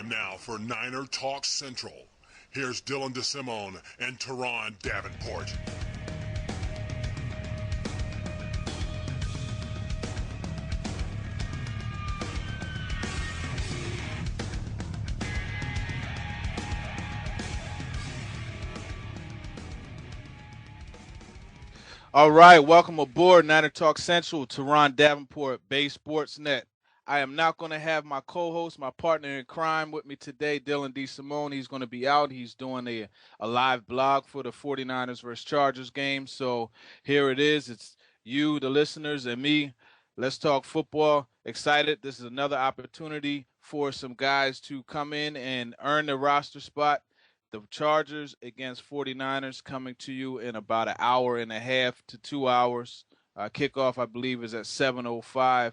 Time now for Niner Talk Central. Here's Dylan DeSimone and Turron Davenport. All right, welcome aboard Niner Talk Central, Turron Davenport, Bay Sportsnet. I am not going to have my co-host, my partner in crime with me today, Dylan DeSimone. He's going to be out. He's doing a live blog for the 49ers versus Chargers game. So here it is. It's you, the listeners, and me. Let's talk football. Excited. This is another opportunity for some guys to come in and earn the roster spot. The Chargers against 49ers coming to you in about an hour and a half to 2 hours. Kickoff, I believe, is at 7:05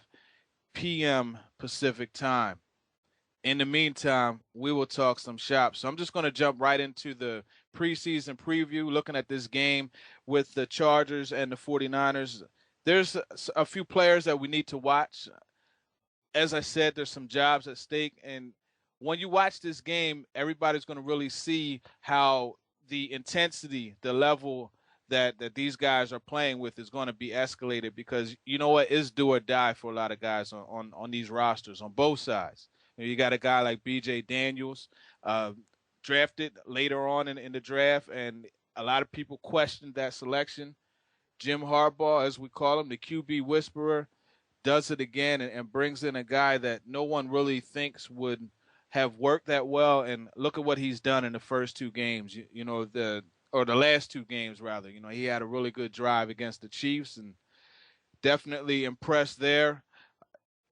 p.m. Pacific time. In the meantime, we will talk some shop. So I'm just going to jump right into the preseason preview, looking at this game with the Chargers and the 49ers. There's a few players that we need to watch. As I said, there's some jobs at stake, and when you watch this game, everybody's going to really see how the intensity, the level that these guys are playing with is going to be escalated, because you know what, it's do or die for a lot of guys on these rosters on both sides. You got a guy like B.J. Daniels, drafted later on in the draft, and a lot of people questioned that selection. Jim Harbaugh, as we call him, the QB whisperer, does it again and brings in a guy that no one really thinks would have worked that well, and look at what he's done in the first two games. The last two games rather. He had a really good drive against the Chiefs and definitely impressed there.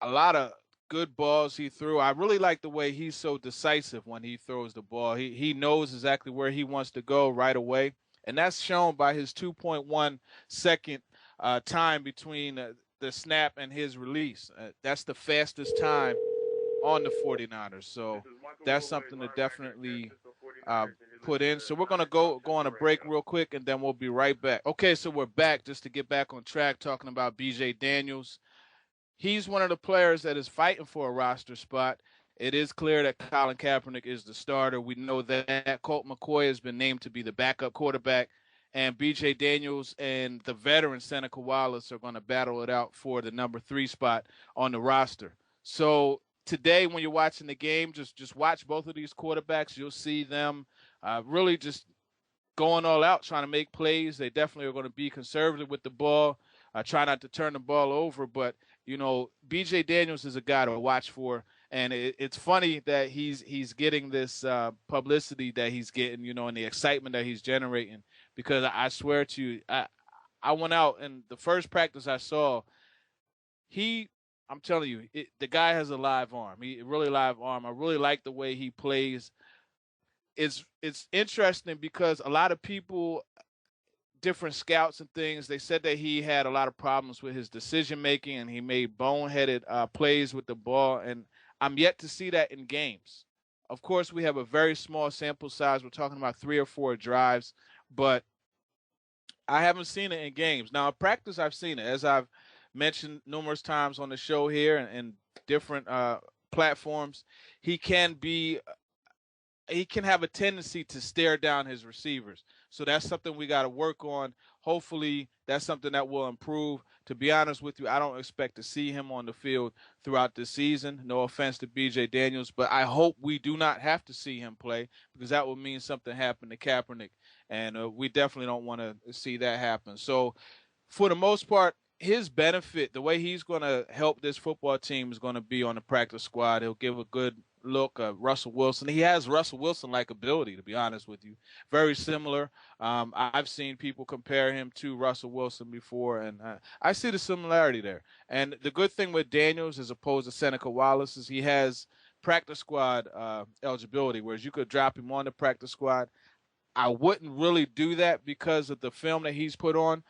A lot of good balls he threw. I really like the way he's so decisive when he throws the ball. He knows exactly where he wants to go right away, and that's shown by his 2.1 second time between the snap and his release. That's the fastest time on the 49ers. So that's something to definitely put in. So we're going to go on a break real quick, and then we'll be right back. Okay, so we're back just to get back on track talking about B.J. Daniels. He's one of the players that is fighting for a roster spot. It is clear that Colin Kaepernick is the starter. We know that Colt McCoy has been named to be the backup quarterback, and B.J. Daniels and the veteran Seneca Wallace are going to battle it out for the number 3 spot on the roster. So today, when you're watching the game, just watch both of these quarterbacks. You'll see them really just going all out, trying to make plays. They definitely are going to be conservative with the ball, try not to turn the ball over. But, B.J. Daniels is a guy to watch for. And it's funny that he's getting this publicity that he's getting, and the excitement that he's generating. Because I swear to you, I went out, and the first practice I saw, I'm telling you, the guy has a live arm. He really live arm. I really like the way he plays. It's interesting because a lot of people, different scouts and things, they said that he had a lot of problems with his decision making, and he made boneheaded plays with the ball. And I'm yet to see that in games. Of course, we have a very small sample size. We're talking about 3 or 4 drives, but I haven't seen it in games. Now, in practice, I've seen it, as I've mentioned numerous times on the show here and different platforms. He can have a tendency to stare down his receivers. So that's something we got to work on. Hopefully, that's something that will improve. To be honest with you, I don't expect to see him on the field throughout the season. No offense to B.J. Daniels, but I hope we do not have to see him play, because that would mean something happened to Kaepernick, and we definitely don't want to see that happen. So for the most part, his benefit, the way he's going to help this football team, is going to be on the practice squad. He'll give a good look at Russell Wilson. He has Russell Wilson-like ability, to be honest with you. Very similar. I've seen people compare him to Russell Wilson before, and I see the similarity there. And the good thing with Daniels, as opposed to Seneca Wallace, is he has practice squad eligibility, whereas you could drop him on the practice squad. I wouldn't really do that because of the film that he's put on.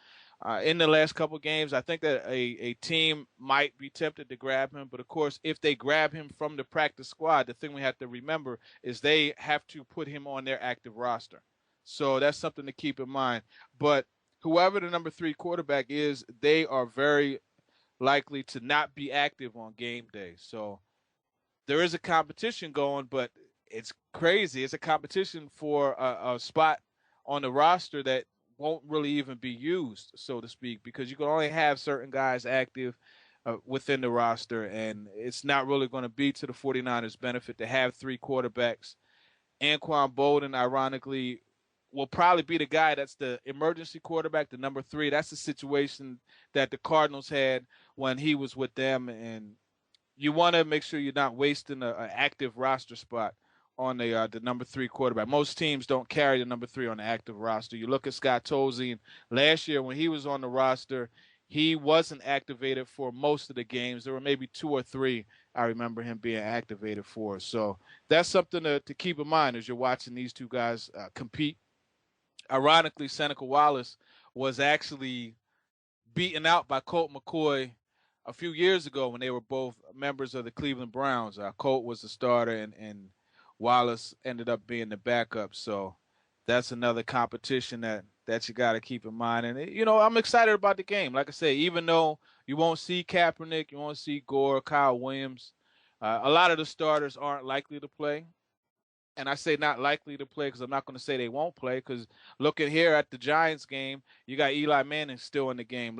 In the last couple of games, I think that a team might be tempted to grab him. But, of course, if they grab him from the practice squad, the thing we have to remember is they have to put him on their active roster. So that's something to keep in mind. But whoever the number 3 quarterback is, they are very likely to not be active on game day. So there is a competition going, but it's crazy. It's a competition for a spot on the roster that won't really even be used, so to speak, because you can only have certain guys active within the roster, and it's not really going to be to the 49ers' benefit to have three quarterbacks. Anquan Bolden, ironically, will probably be the guy that's the emergency quarterback, the number 3. That's the situation that the Cardinals had when he was with them, and you want to make sure you're not wasting an active roster spot on the number 3 quarterback. Most teams don't carry the number 3 on the active roster. You look at Scott Tolzien last year when he was on the roster, he wasn't activated for most of the games. There were maybe 2 or 3 I remember him being activated for. So that's something to keep in mind as you're watching these two guys compete. Ironically, Seneca Wallace was actually beaten out by Colt McCoy a few years ago when they were both members of the Cleveland Browns. Colt was the starter, and Wallace ended up being the backup. So that's another competition that you got to keep in mind. And, I'm excited about the game. Like I say, even though you won't see Kaepernick, you won't see Gore, Kyle Williams, a lot of the starters aren't likely to play. And I say not likely to play because I'm not going to say they won't play, because looking here at the Giants game, you got Eli Manning still in the game.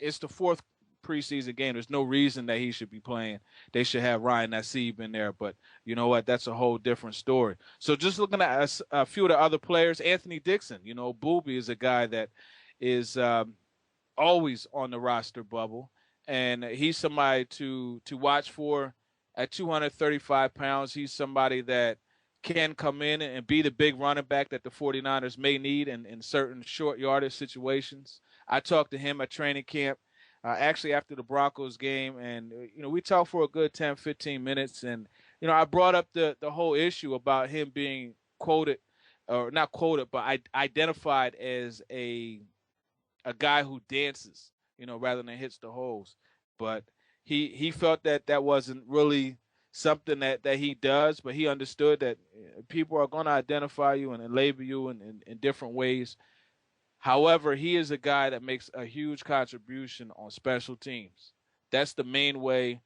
It's the 4th preseason game. There's no reason that he should be playing. They should have Ryan Nassib in there. But you know what? That's a whole different story. So just looking at a few of the other players, Anthony Dixon, Booby is a guy that is always on the roster bubble. And he's somebody to watch for at 235 pounds. He's somebody that can come in and be the big running back that the 49ers may need in certain short yardage situations. I talked to him at training camp, actually after the Broncos game, and we talked for a good 10, 15 minutes, and I brought up the whole issue about him being quoted, or not quoted, but identified as a guy who dances, rather than hits the holes. But he felt that wasn't really something that he does, but he understood that people are going to identify you and label you in different ways. However, he is a guy that makes a huge contribution on special teams. That's the main way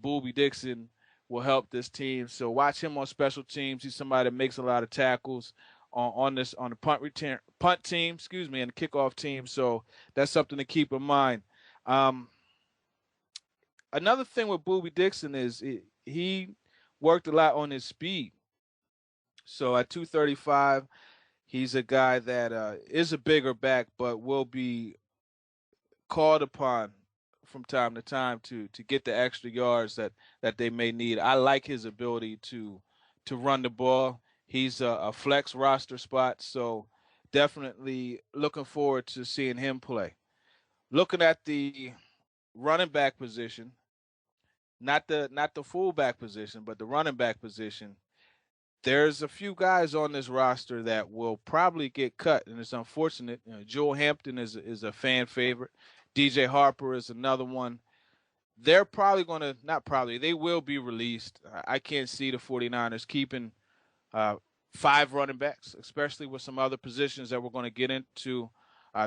Booby Dixon will help this team. So watch him on special teams. He's somebody that makes a lot of tackles on the punt team, and the kickoff team. So that's something to keep in mind. Another thing with Booby Dixon is he worked a lot on his speed. So at 235, he's a guy that is a bigger back, but will be called upon from time to time to get the extra yards that they may need. I like his ability to run the ball. He's a flex roster spot, so definitely looking forward to seeing him play. Looking at the running back position, not the fullback position, but the running back position, there's a few guys on this roster that will probably get cut, and it's unfortunate. Joel Hampton is a fan favorite. DJ Harper is another one. They're probably going to, not probably, they will be released. I can't see the 49ers keeping 5 running backs, especially with some other positions that we're going to get into.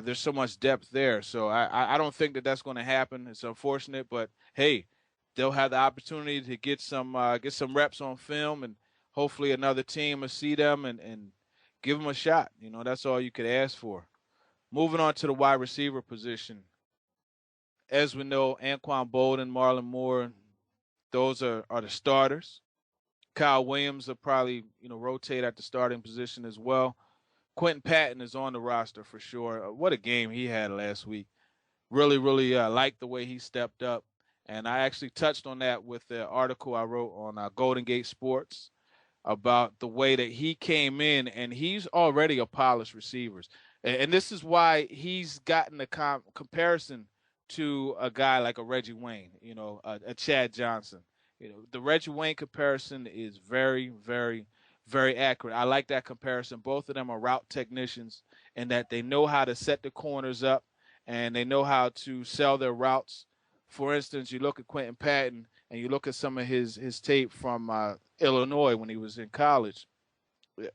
There's so much depth there. So I don't think that's going to happen. It's unfortunate, but hey, they'll have the opportunity to get some reps on film, and hopefully another team will see them and give them a shot. That's all you could ask for. Moving on to the wide receiver position. As we know, Anquan Bolden, Marlon Moore, those are the starters. Kyle Williams will probably, rotate at the starting position as well. Quentin Patton is on the roster for sure. What a game he had last week. Really, really liked the way he stepped up. And I actually touched on that with the article I wrote on Golden Gate Sports about the way that he came in, and he's already a polished receiver. And this is why he's gotten a comparison to a guy like a Reggie Wayne, a Chad Johnson. The Reggie Wayne comparison is very, very, very accurate. I like that comparison. Both of them are route technicians, and that they know how to set the corners up, and they know how to sell their routes. For instance, you look at Quentin Patton, and you look at some of his tape from Illinois when he was in college,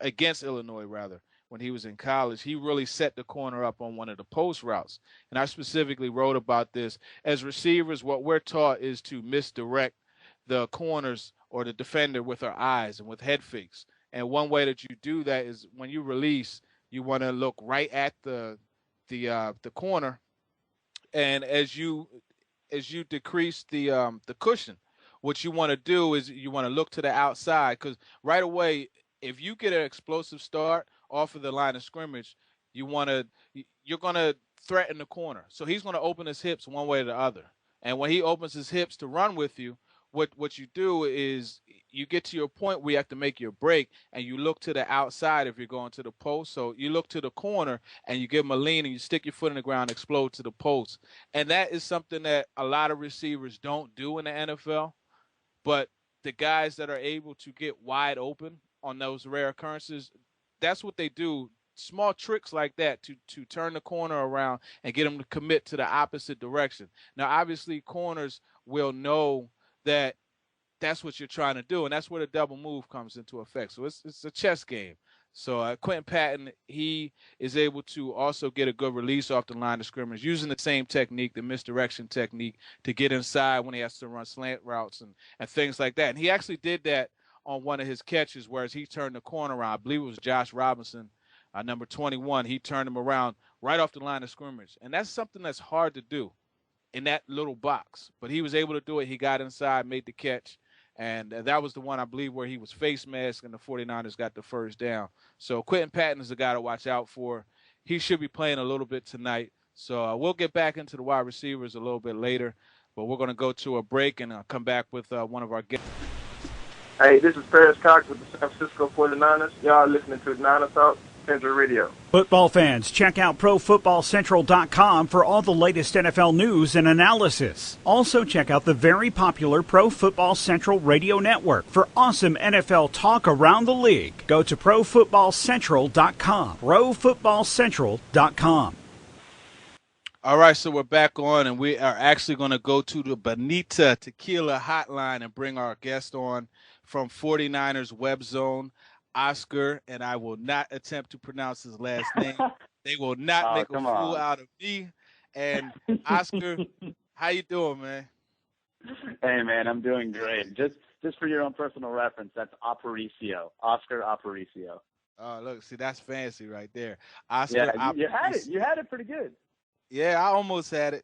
against Illinois rather, when he was in college. He really set the corner up on one of the post routes. And I specifically wrote about this. As receivers, what we're taught is to misdirect the corners or the defender with her eyes and with head fakes. And one way that you do that is when you release, you want to look right at the corner, and as you decrease the cushion, what you want to do is you want to look to the outside, because right away, if you get an explosive start off of the line of scrimmage, you're gonna threaten the corner. So he's gonna open his hips one way or the other. And when he opens his hips to run with you, what you do is you get to your point where you have to make your break, and you look to the outside if you're going to the post. So you look to the corner and you give him a lean and you stick your foot in the ground, explode to the post. And that is something that a lot of receivers don't do in the NFL. But the guys that are able to get wide open on those rare occurrences, that's what they do. Small tricks like that to turn the corner around and get them to commit to the opposite direction. Now, obviously, corners will know that that's what you're trying to do, and that's where the double move comes into effect. So it's a chess game. So Quentin Patton, he is able to also get a good release off the line of scrimmage using the same technique, the misdirection technique, to get inside when he has to run slant routes and things like that. And he actually did that on one of his catches, whereas he turned the corner around. I believe it was Josh Robinson, number 21. He turned him around right off the line of scrimmage. And that's something that's hard to do in that little box. But he was able to do it. He got inside, made the catch. And that was the one, I believe, where he was face masked and the 49ers got the first down. So Quentin Patton is the guy to watch out for. He should be playing a little bit tonight. So we'll get back into the wide receivers a little bit later. But we're going to go to a break and come back with one of our guests. Hey, this is Paris Cox with the San Francisco 49ers. Y'all listening to NinerTalk Central Radio. Football fans, check out ProFootballCentral.com for all the latest NFL news and analysis. Also, check out the very popular Pro Football Central Radio Network for awesome NFL talk around the league. Go to ProFootballCentral.com. ProFootballCentral.com. All right, so we're back on, and we are actually going to go to the Bonita Tequila Hotline and bring our guest on from 49ers Web Zone, Oscar, and I will not attempt to pronounce his last name. They will not make a fool out of me. And Oscar, how you doing, man? Hey, man, I'm doing great. Just for your own personal reference, that's Aparicio, Oscar Aparicio. Oh, look, see, that's fancy right there. Oscar Aparicio. You had it. You had it pretty good. Yeah, I almost had it.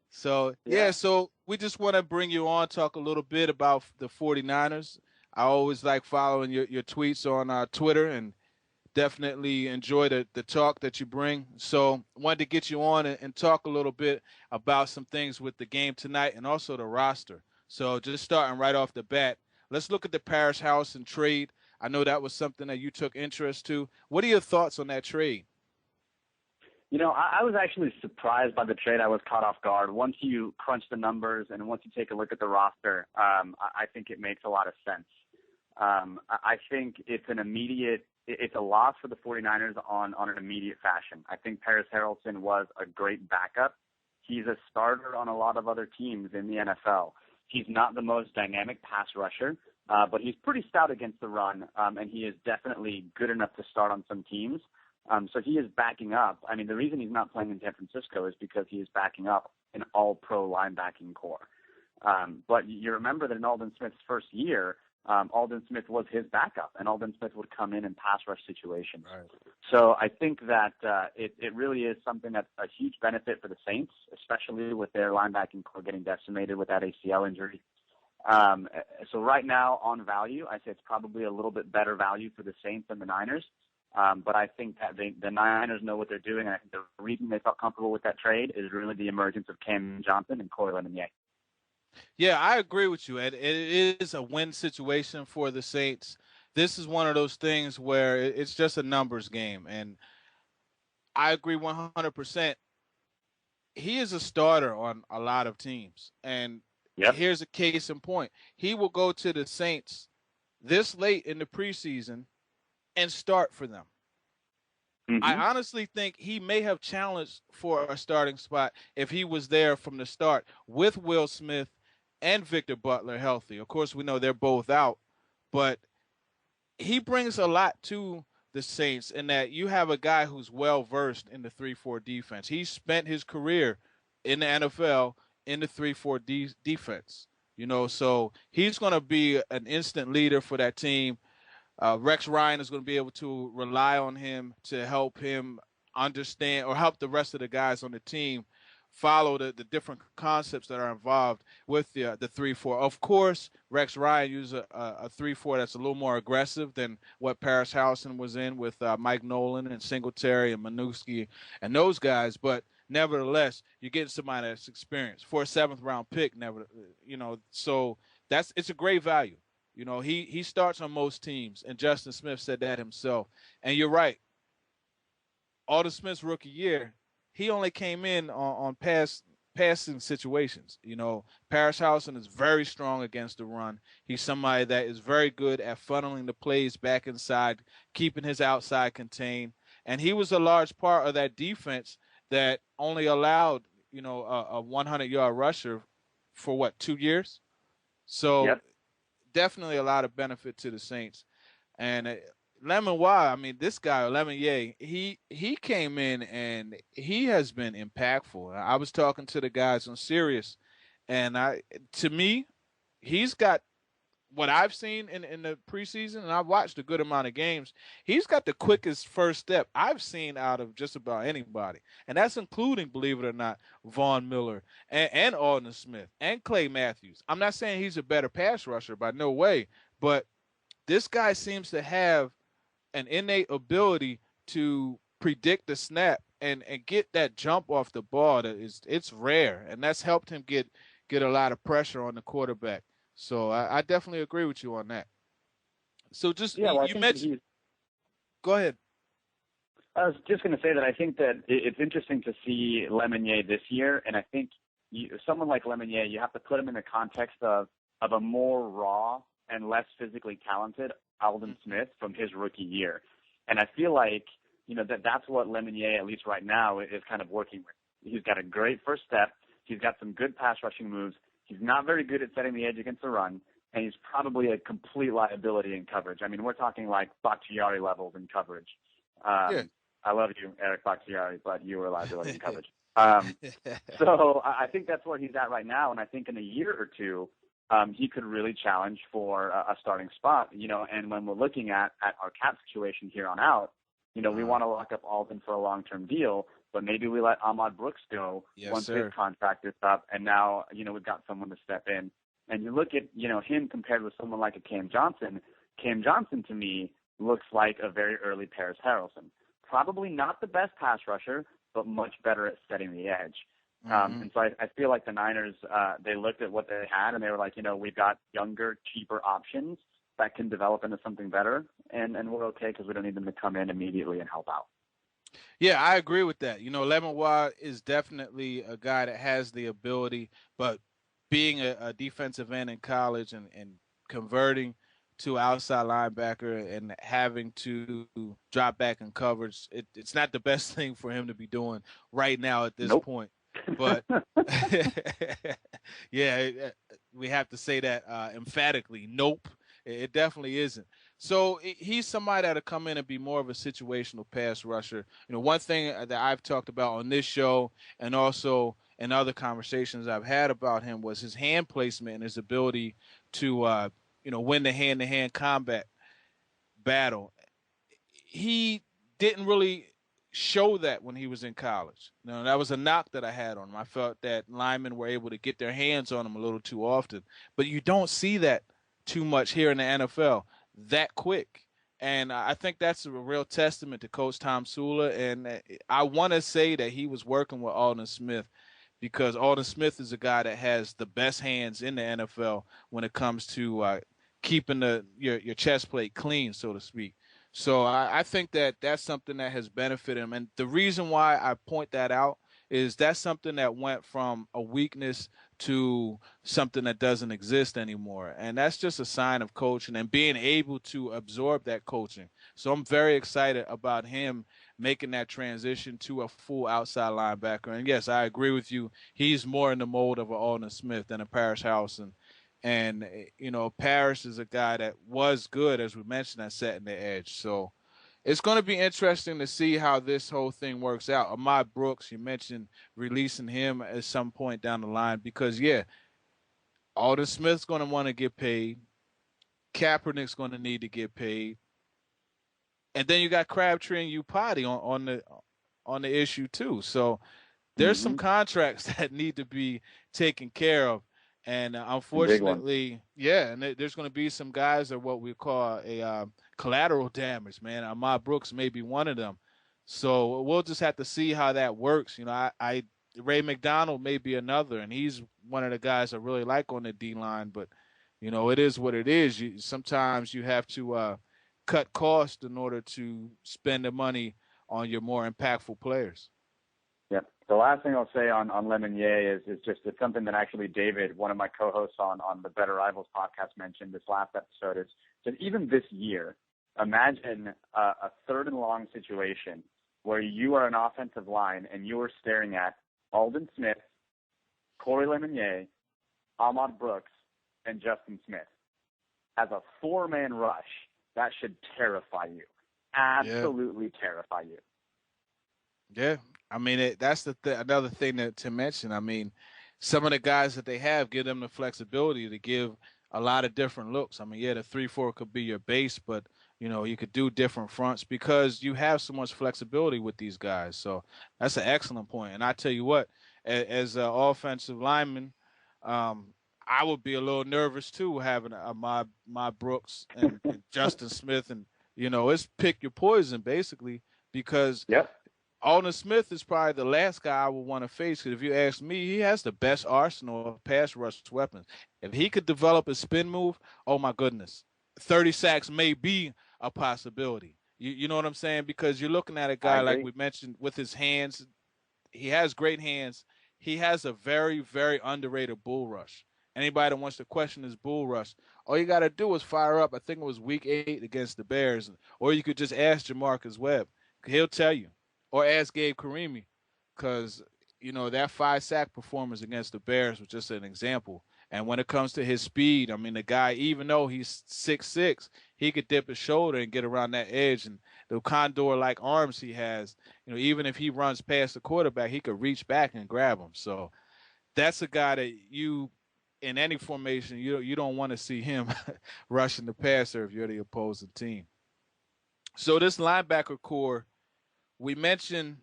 So, so we just want to bring you on, talk a little bit about the 49ers. I always like following your tweets on Twitter, and definitely enjoy the talk that you bring. So wanted to get you on and talk a little bit about some things with the game tonight and also the roster. So just starting right off the bat, let's look at the Paris House and trade. I know that was something that you took interest to. What are your thoughts on that trade? You know, I was actually surprised by the trade. I was caught off guard. Once you crunch the numbers and once you take a look at the roster, I think it makes a lot of sense. I think it's a loss for the 49ers on an immediate fashion. I think Paris Harrelson was a great backup. He's a starter on a lot of other teams in the NFL. He's not the most dynamic pass rusher, but he's pretty stout against the run, and he is definitely good enough to start on some teams. So he is backing up. I mean, the reason he's not playing in San Francisco is because he is backing up an all-pro linebacking core. But you remember that in Aldon Smith's first year, Aldon Smith was his backup, and Aldon Smith would come in pass rush situations. Right. So I think that it really is something that's a huge benefit for the Saints, especially with their linebacking core getting decimated with that ACL injury. So right now, on value, I say it's probably a little bit better value for the Saints than the Niners. But I think that the Niners know what they're doing, and I think the reason they felt comfortable with that trade is really the emergence of Cam Johnson and Corey Linnier. Yeah, I agree with you, Ed. It is a win situation for the Saints. This is one of those things where it's just a numbers game, and I agree 100%. He is a starter on a lot of teams, and here's a case in point. He will go to the Saints this late in the preseason and start for them. Mm-hmm. I honestly think he may have challenged for a starting spot if he was there from the start with Will Smith and Victor Butler healthy. Of course, we know they're both out, but he brings a lot to the Saints in that you have a guy who's well-versed in the 3-4 defense. He spent his career in the NFL in the 3-4 defense. So he's going to be an instant leader for that team. Rex Ryan is going to be able to rely on him to help him understand or help the rest of the guys on the team follow the different concepts that are involved with the 3-4. Of course, Rex Ryan used a 3-4 that's a little more aggressive than what Paris Howson was in with Mike Nolan and Singletary and Minuski and those guys. But nevertheless, you're getting somebody that's experienced for a 7th-round pick. So it's a great value. He starts on most teams, and Justin Smith said that himself. And you're right. Alden Smith's rookie year, he only came in on passing situations. Paris Howson is very strong against the run. He's somebody that is very good at funneling the plays back inside, keeping his outside contained. And he was a large part of that defense that only allowed, a 100-yard rusher for 2 years? So yep. Definitely a lot of benefit to the Saints. And Lemon Y, this guy, Lemon Ye, he came in and he has been impactful. I was talking to the guys on Sirius, and to me, he's got what I've seen in the preseason, and I've watched a good amount of games. He's got the quickest first step I've seen out of just about anybody, and that's including, believe it or not, Von Miller and Alden Smith and Clay Matthews. I'm not saying he's a better pass rusher by no way, but this guy seems to have an innate ability to predict the snap and get that jump off the ball. It's rare, and that's helped him get a lot of pressure on the quarterback. So I definitely agree with you on that. So you mentioned. Go ahead. I was just going to say that I think that it's interesting to see Lemonnier this year, and I think someone like Lemonnier, you have to put him in the context of a more raw and less physically talented Alden Smith from his rookie year. And I feel like, that's what Lemonnier, at least right now, is kind of working with. He's got a great first step. He's got some good pass rushing moves. He's not very good at setting the edge against the run, and he's probably a complete liability in coverage. We're talking like Bakhtiari levels in coverage. Yeah. I love you, Eric Bakhtiari, but you were a liability in coverage. So I think that's where he's at right now, and I think in a year or two, he could really challenge for a starting spot. And when we're looking at our cap situation here on out, we want to lock up Alden for a long-term deal, but maybe we let Ahmad Brooks go once his contract is up, and now, we've got someone to step in. And you look at, him compared with someone like a Cam Johnson. Cam Johnson, to me, looks like a very early Paris Harrelson. Probably not the best pass rusher, but much better at setting the edge. And so I feel like the Niners, they looked at what they had, and they were like, we've got younger, cheaper options that can develop into something better, and we're okay because we don't need them to come in immediately and help out. Yeah, I agree with that. Lemon Watt is definitely a guy that has the ability, but being a defensive end in college and converting to outside linebacker and having to drop back in coverage, it's not the best thing for him to be doing right now at this point. But yeah, we have to say that emphatically. Nope, it definitely isn't. So he's somebody that'll come in and be more of a situational pass rusher. One thing that I've talked about on this show and also in other conversations I've had about him was his hand placement and his ability to, win the hand-to-hand combat battle. He didn't really show that when he was in college. That was a knock that I had on him. I felt that linemen were able to get their hands on him a little too often. But you don't see that too much here in the NFL that quick. And I think that's a real testament to Coach Tom Sula. And I want to say that he was working with Alden Smith because Alden Smith is a guy that has the best hands in the NFL when it comes to keeping your chest plate clean, so to speak. So I think that that's something that has benefited him. And the reason why I point that out is that's something that went from a weakness to something that doesn't exist anymore. And that's just a sign of coaching and being able to absorb that coaching. So I'm very excited about him making that transition to a full outside linebacker. And, yes, I agree with you. He's more in the mold of an Alden Smith than a Paris Howson. And, Paris is a guy that was good, as we mentioned, at setting the edge. So it's going to be interesting to see how this whole thing works out. Ahmad Brooks, you mentioned releasing him at some point down the line because, yeah, Alden Smith's going to want to get paid. Kaepernick's going to need to get paid. And then you got Crabtree and Upati on the issue too. So there's some contracts that need to be taken care of. And unfortunately, and there's going to be some guys that are what we call a collateral damage, man. Ahmad Brooks may be one of them. So we'll just have to see how that works. You know, I Ray McDonald may be another, and he's one of the guys I really like on the D-line. But, you know, it is what it is. Sometimes you have to cut costs in order to spend the money on your more impactful players. Yep. The last thing I'll say on Lemonnier is just it's something that actually David, one of my co-hosts on the Better Rivals podcast, mentioned this last episode. Is that even this year, imagine a third and long situation where you are an offensive line and you are staring at Alden Smith, Corey Lemonnier, Ahmad Brooks, and Justin Smith. As a four-man rush, that should terrify you. Absolutely terrify you. Yeah. I mean, that's another thing to mention. I mean, some of the guys that they have give them the flexibility to give a lot of different looks. I mean, the 3-4 could be your base, but, you know, you could do different fronts because you have so much flexibility with these guys. So that's an excellent point. And I tell you what, as an offensive lineman, I would be a little nervous too having my Brooks and Justin Smith, and you know, it's pick your poison basically because Alden Smith is probably the last guy I would want to face. Because if you ask me, he has the best arsenal of pass rush weapons. If he could develop a spin move, oh my goodness, 30 sacks may be a possibility. You know what I'm saying? Because you're looking at a guy like we mentioned with his hands. He has great hands. He has a very, very underrated bull rush. Anybody that wants to question his bull rush, all you got to do is fire up. I think it was week 8 against the Bears. Or you could just ask Jamarcus Webb. He'll tell you. Or ask Gabe Karimi. Because, you know, that 5-sack performance against the Bears was just an example. And when it comes to his speed, I mean, the guy, even though he's 6'6", he could dip his shoulder and get around that edge. And the condor-like arms he has, you know, even if he runs past the quarterback, he could reach back and grab him. So that's a guy that in any formation, you don't want to see him rushing the passer if you're the opposing team. So this linebacker core, we mentioned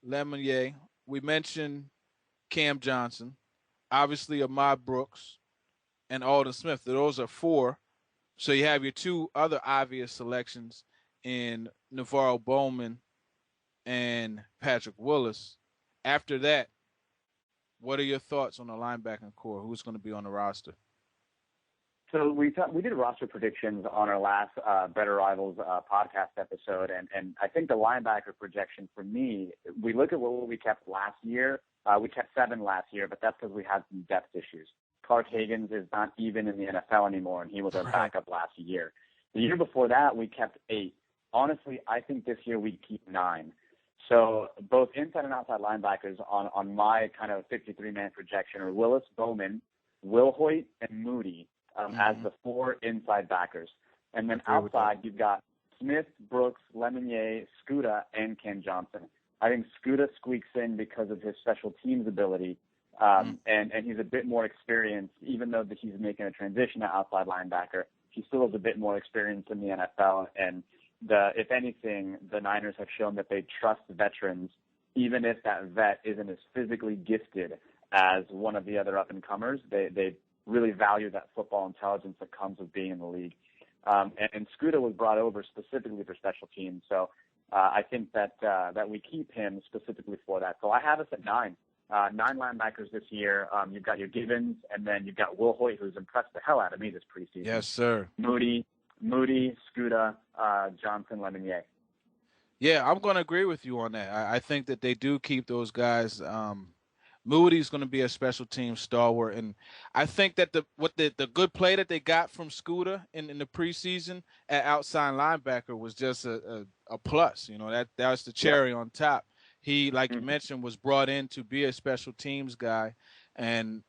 Lemonnier, we mentioned Cam Johnson, obviously Ahmad Brooks, and Alden Smith. Those are 4. So you have your 2 other obvious selections in Navarro Bowman and Patrick Willis. After that, what are your thoughts on the linebacking core? Who's going to be on the roster? So we did roster predictions on our last Better Rivals podcast episode, and I think the linebacker projection for me, we look at what we kept last year. We kept 7 last year, but that's because we had some depth issues. Clark Higgins is not even in the NFL anymore, and he was our backup last year. The year before that, we kept 8. Honestly, I think this year we keep 9. So both inside and outside linebackers on my kind of 53-man projection are Willis, Bowman, Will Hoyt, and Moody as the 4 inside backers. And then outside, you've got Smith, Brooks, Lemonnier, Scuda, and Ken Johnson. I think Scuda squeaks in because of his special teams ability, and he's a bit more experienced, even though he's making a transition to outside linebacker. He still has a bit more experience in the NFL, and if anything, the Niners have shown that they trust veterans, even if that vet isn't as physically gifted as one of the other up-and-comers. They really value that football intelligence that comes with being in the league. And Scuda was brought over specifically for special teams, so I think that we keep him specifically for that. So I have us at 9. 9 linebackers this year. You've got your Gibbons, and then you've got Will Hoyt, who's impressed the hell out of me this preseason. Yes, sir. Moody, Scuda, Johnson, Lemonnier. Yeah, I'm going to agree with you on that. I think that they do keep those guys. Moody's going to be a special team stalwart, and I think that the good play that they got from Scuda in the preseason at outside linebacker was just a plus. You know, that was the cherry on top. He, like you mentioned, was brought in to be a special teams guy, and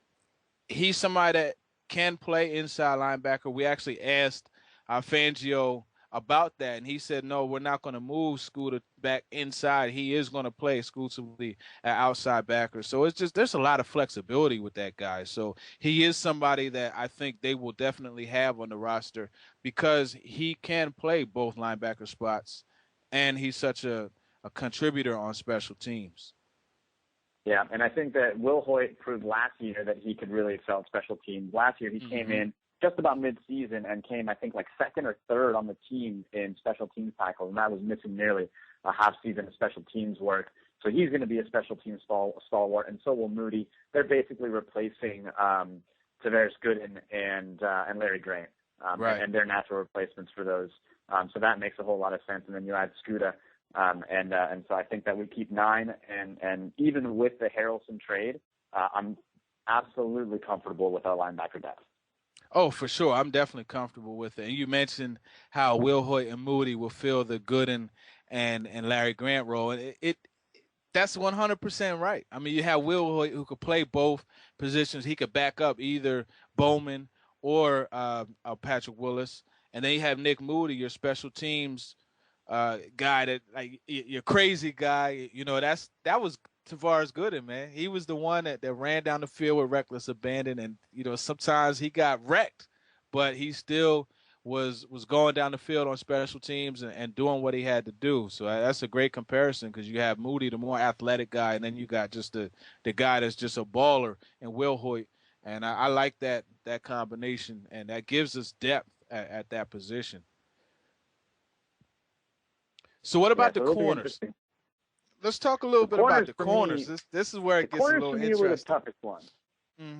he's somebody that can play inside linebacker. We actually asked Fangio about that, and he said, no, we're not going to move Scuda back inside, he is going to play exclusively at outside backer. So it's just there's a lot of flexibility with that guy. So he is somebody that I think they will definitely have on the roster because he can play both linebacker spots, and he's such a contributor on special teams. Yeah, and I think that Will Hoyt proved last year that he could really excel at special teams. Last year he came in just about mid-season and came, I think, like second or third on the team in special teams tackles, and that was missing nearly a half season of special teams work. So he's going to be a special teams stalwart, and so will Moody. They're basically replacing Tavares Gooden and Larry Grant, right. and they're natural replacements for those. So that makes a whole lot of sense. And then you add Scuda, and so I think that we keep 9, and even with the Harrelson trade, I'm absolutely comfortable with our linebacker depth. Oh, for sure. I'm definitely comfortable with it. And you mentioned how Will Hoyt and Moody will fill the Gooden and Larry Grant role. And that's 100% right. I mean, you have Will Hoyt who could play both positions. He could back up either Bowman or Patrick Willis. And then you have Nick Moody, your special teams guy, that like your crazy guy. You know, that was Tavares Gooden, man. He was the one that ran down the field with reckless abandon, and you know sometimes he got wrecked, but he still was going down the field on special teams and doing what he had to do. So that's a great comparison because you have Moody, the more athletic guy, and then you got just the guy that's just a baller, and Will Hoyt. And I like that combination, and that gives us depth at that position. So what about the corners? Let's talk a little bit about the corners. This is where it gets a little interesting. The corners for me were the toughest ones.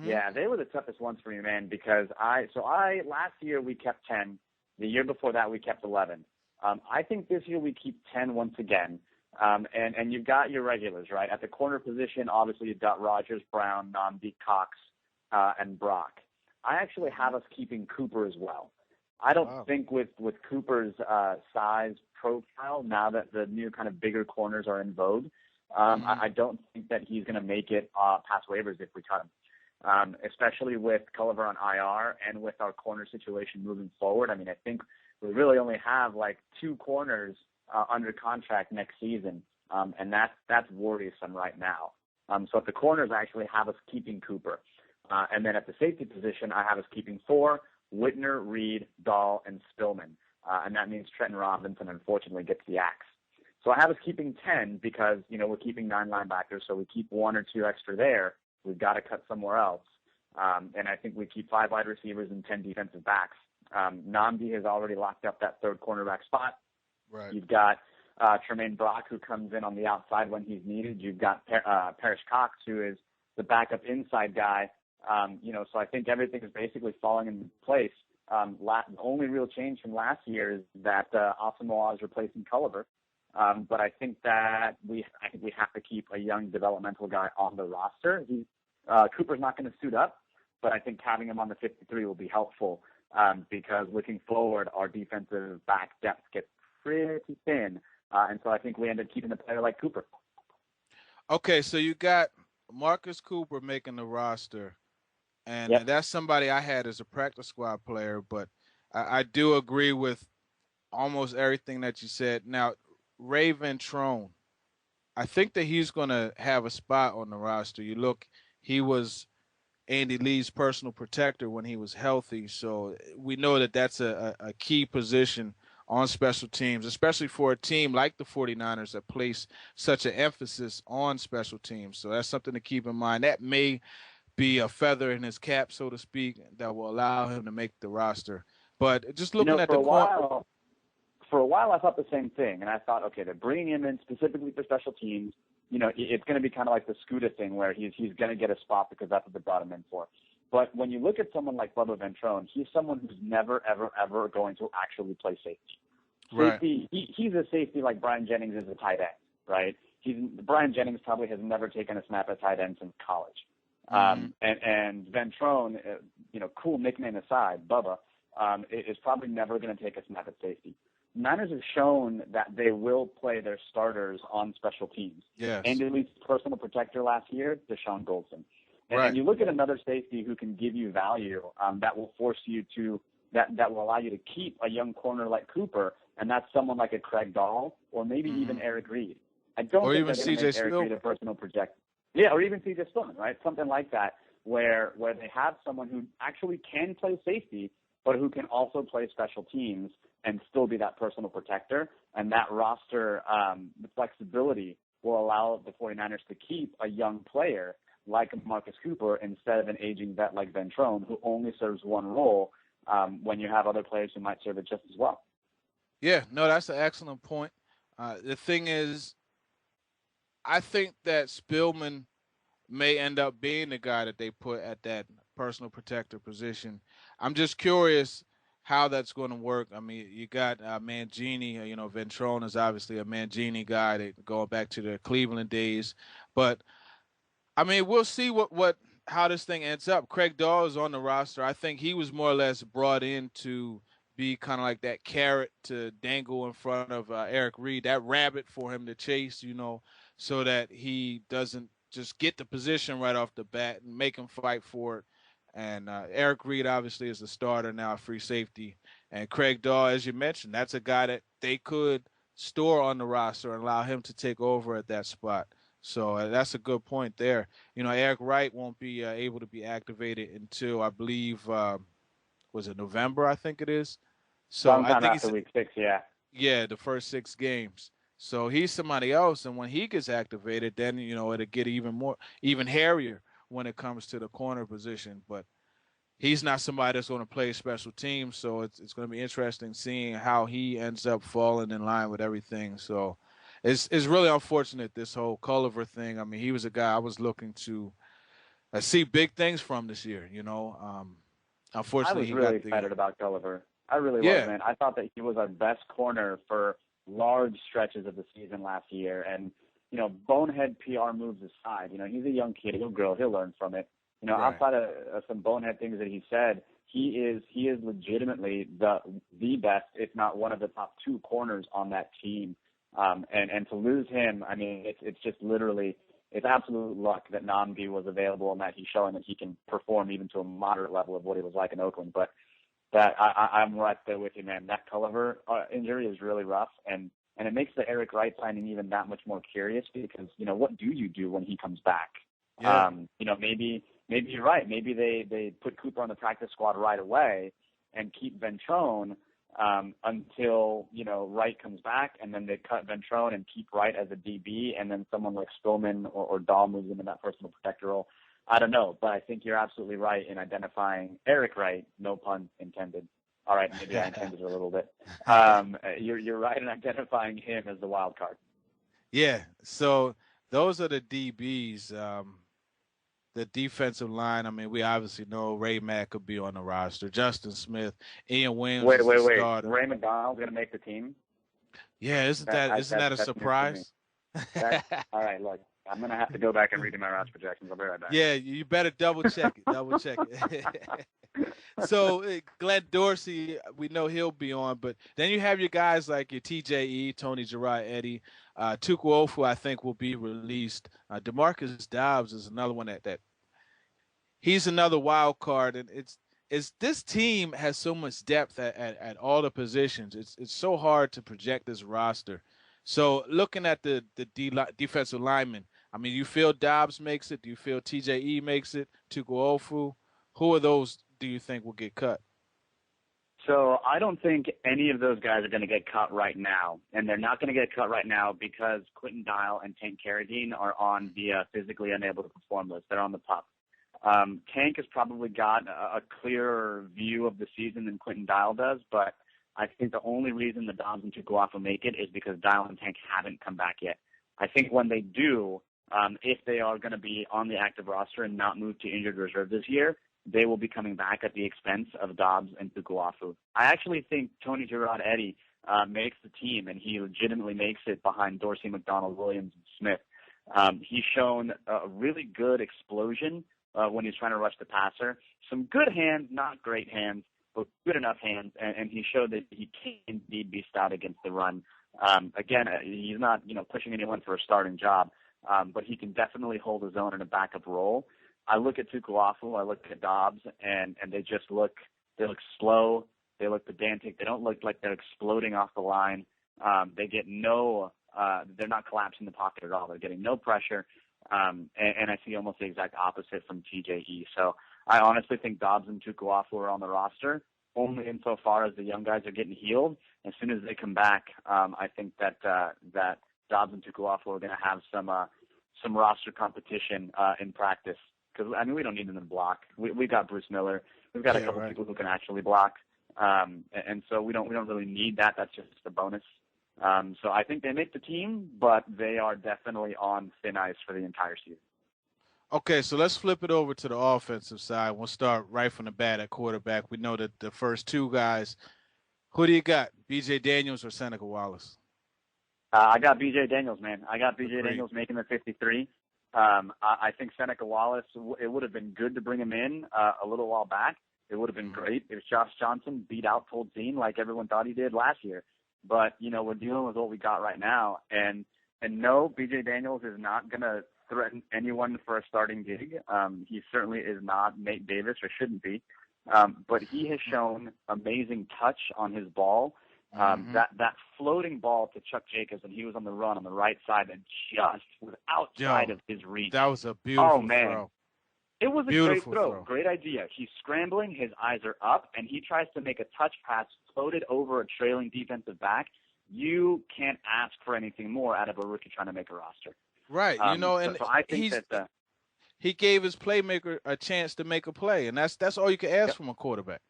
Yeah, they were the toughest ones for me, man, because last year we kept 10. The year before that we kept 11. I think this year we keep 10 once again. And you've got your regulars, right? At the corner position, obviously you've got Rogers, Brown, Namdi, Cox, and Brock. I actually have us keeping Cooper as well. I don't think with Cooper's size profile, now that the new kind of bigger corners are in vogue, I don't think that he's going to make it past waivers if we cut him, especially with Culliver on IR and with our corner situation moving forward. I mean, I think we really only have like 2 corners under contract next season, and that's worrisome right now. So at the corners, I actually have us keeping Cooper. And then at the safety position, I have us keeping 4, Whitner, Reed, Dahl, and Spillman. And that means Trenton Robinson, unfortunately, gets the axe. So I have us keeping 10 because, you know, we're keeping 9 linebackers, so we keep 1 or 2 extra there. We've got to cut somewhere else. And I think we keep 5 wide receivers and 10 defensive backs. Namdi has already locked up that 3rd cornerback spot. Right. You've got Tremaine Brock, who comes in on the outside when he's needed. You've got Parrish Cox, who is the backup inside guy. So I think everything is basically falling into place. The only real change from last year is that Asamoah is replacing Culliver. But I think that we have to keep a young developmental guy on the roster. Cooper's not going to suit up, but I think having him on the 53 will be helpful because looking forward, our defensive back depth gets pretty thin. And so I think we end up keeping a player like Cooper. Okay, so you got Marcus Cooper making the roster. And that's somebody I had as a practice squad player, but I do agree with almost everything that you said. Now, Ray Ventrone, I think that he's going to have a spot on the roster. You look, he was Andy Lee's personal protector when he was healthy, so we know that that's a key position on special teams, especially for a team like the 49ers that place such an emphasis on special teams. So that's something to keep in mind. That may be a feather in his cap, so to speak, that will allow him to make the roster. But just looking at the for a while, I thought the same thing, and I thought, okay, they're bringing him in specifically for special teams. You know, it's going to be kind of like the Scuda thing, where he's going to get a spot because that's what they brought him in for. But when you look at someone like Bubba Ventrone, he's someone who's never, ever, ever going to actually play safety. Safety, right. He's a safety like Brian Jennings is a tight end, right? Brian Jennings probably has never taken a snap at tight end since college. And Ventrone, cool nickname aside, Bubba, is probably never going to take a snap at safety. Niners have shown that they will play their starters on special teams. Yes. Andy Lee's personal protector last year, Deshaun Goldson. And you look at another safety who can give you value that will force you to that will allow you to keep a young corner like Cooper and that's someone like a Craig Dahl or maybe even Eric Reed. I don't or think even they're going to make Eric Reed a personal projector. Yeah, or even C.J. Spillman, right? Something like that, where they have someone who actually can play safety, but who can also play special teams and still be that personal protector. And that roster, the flexibility will allow the 49ers to keep a young player like Marcus Cooper instead of an aging vet like Ventrone, who only serves one role when you have other players who might serve it just as well. Yeah, no, that's an excellent point. The thing is, I think that Spillman may end up being the guy that they put at that personal protector position. I'm just curious how that's going to work. I mean, you got Mangini. Ventrone is obviously a Mangini guy, going back to the Cleveland days. But I mean, we'll see how this thing ends up. Craig Dahl is on the roster. I think he was more or less brought in to be kind of like that carrot to dangle in front of Eric Reed, that rabbit for him to chase, so that he doesn't just get the position right off the bat and make him fight for it. And Eric Reed obviously is the starter now, free safety. And Craig Dahl, as you mentioned, that's a guy that they could store on the roster and allow him to take over at that spot. So that's a good point there. Eric Wright won't be able to be activated until, I believe, was it November, I think it is. So sometime I think after week 6, yeah. Yeah, the first 6 games. So he's somebody else, and when he gets activated, then it'll get even hairier when it comes to the corner position. But he's not somebody that's going to play special teams, so it's going to be interesting seeing how he ends up falling in line with everything. So it's really unfortunate, this whole Culliver thing. I mean, he was a guy I was looking to see big things from this year. Unfortunately, I was really excited about Culliver. I really was, man. I thought that he was our best corner for large stretches of the season last year. And, bonehead PR moves aside, he's a young kid. He'll grow. He'll learn from it. Right. Outside of some bonehead things that he said, he is legitimately the best, if not one of the top 2 corners on that team. And to lose him, I mean, it's just literally, it's absolute luck that Namdi was available and that he's showing that he can perform even to a moderate level of what he was like in Oakland. But that I'm right there with you, man. That Culliver injury is really rough, and it makes the Eric Wright signing even that much more curious because, what do you do when he comes back? Yeah. Maybe you're right. Maybe they put Cooper on the practice squad right away and keep Ventrone until, Wright comes back, and then they cut Ventrone and keep Wright as a DB, and then someone like Spillman or Dahl moves into that personal protector role. I don't know, but I think you're absolutely right in identifying Eric Wright, no pun intended. All right, maybe I intended it a little bit. You're right in identifying him as the wild card. Yeah, so those are the DBs. The defensive line, I mean, we obviously know Ray Mack could be on the roster. Justin Smith, Ian Williams Wait. starter. Ray McDonald's going to make the team? Yeah, isn't that a surprise? All right, look. I'm going to have to go back and read my roster projections. I'll be right back. Yeah, you better double check it. So Glenn Dorsey, we know he'll be on, but then you have your guys like your TJE, Tony Gerard-Eddy, Tukwuofu, I think will be released. DeMarcus Dobbs is another one that he's another wild card, and it's this team has so much depth at all the positions. It's so hard to project this roster. So looking at the defensive linemen, I mean, you feel Dobbs makes it? Do you feel TJE makes it? Tukwuofu? Who of those do you think will get cut? So I don't think any of those guys are going to get cut right now, and they're not going to get cut right now because Quentin Dial and Tank Carradine are on the physically unable to perform list. They're on the PUP. Tank has probably got a clearer view of the season than Quentin Dial does, but I think the only reason the Dobbs and Tukwuofu make it is because Dial and Tank haven't come back yet. I think when they do, if they are going to be on the active roster and not move to injured reserve this year, they will be coming back at the expense of Dobbs and Tukwuofu. I actually think Tony Gerard-Eddy makes the team, and he legitimately makes it behind Dorsey, McDonald, Williams, and Smith. He's shown a really good explosion when he's trying to rush the passer. Some good hands, not great hands, but good enough hands, and he showed that he can indeed be stout against the run. Again, he's not pushing anyone for a starting job, but he can definitely hold his own in a backup role. I look at Tukwuofu, I look at Dobbs, and they look slow, they look pedantic, They don't look like they're exploding off the line. They get they're not collapsing the pocket at all. They're getting no pressure. And I see almost the exact opposite from TJE. So I honestly think Dobbs and Tukuafu are on the roster only insofar as the young guys are getting healed. As soon as they come back, I think that Dobbs and Tukuafu are going to have some roster competition in practice. Because we don't need them to block. We've got Bruce Miller. We've got a couple people who can actually block. And so we don't really need that. That's just a bonus. So I think they make the team, but they are definitely on thin ice for the entire season. Okay, so let's flip it over to the offensive side. We'll start right from the bat at quarterback. We know that the first two guys. Who do you got, B.J. Daniels or Seneca Wallace? I got B.J. Daniels, man. I got B.J. Daniels making the 53. I think Seneca Wallace, it would have been good to bring him in a little while back. It would have been great if Josh Johnson beat out Tolzien like everyone thought he did last year. But, we're dealing with what we got right now. And no, B.J. Daniels is not going to threaten anyone for a starting gig. He certainly is not Nate Davis, or shouldn't be. But he has shown amazing touch on his ball. That floating ball to Chuck Jacobs when he was on the run on the right side and just was outside of his reach. That was a beautiful throw. It was a beautiful great throw. Great idea. He's scrambling. His eyes are up, and he tries to make a touch pass floated over a trailing defensive back. You can't ask for anything more out of a rookie trying to make a roster. Right. And so I think he gave his playmaker a chance to make a play, and that's all you can ask from a quarterback.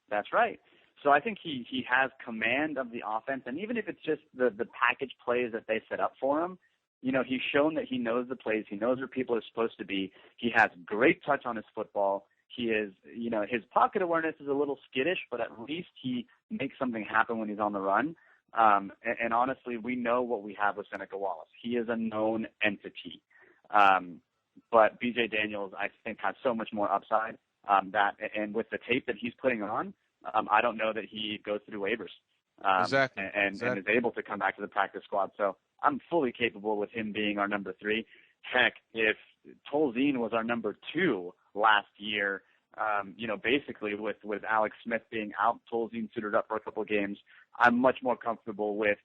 That's right. So I think he has command of the offense, and even if it's just the package plays that they set up for him, he's shown that he knows the plays. He knows where people are supposed to be. He has great touch on his football. He is, his pocket awareness is a little skittish, but at least he makes something happen when he's on the run. And honestly, we know what we have with Seneca Wallace. He is a known entity. But B.J. Daniels, I think, has so much more upside and with the tape that he's putting on, I don't know that he goes through waivers and is able to come back to the practice squad. So I'm fully capable with him being our number 3. Heck, if Tolzien was our number 2 last year, basically with Alex Smith being out, Tolzien suited up for a couple of games, I'm much more comfortable with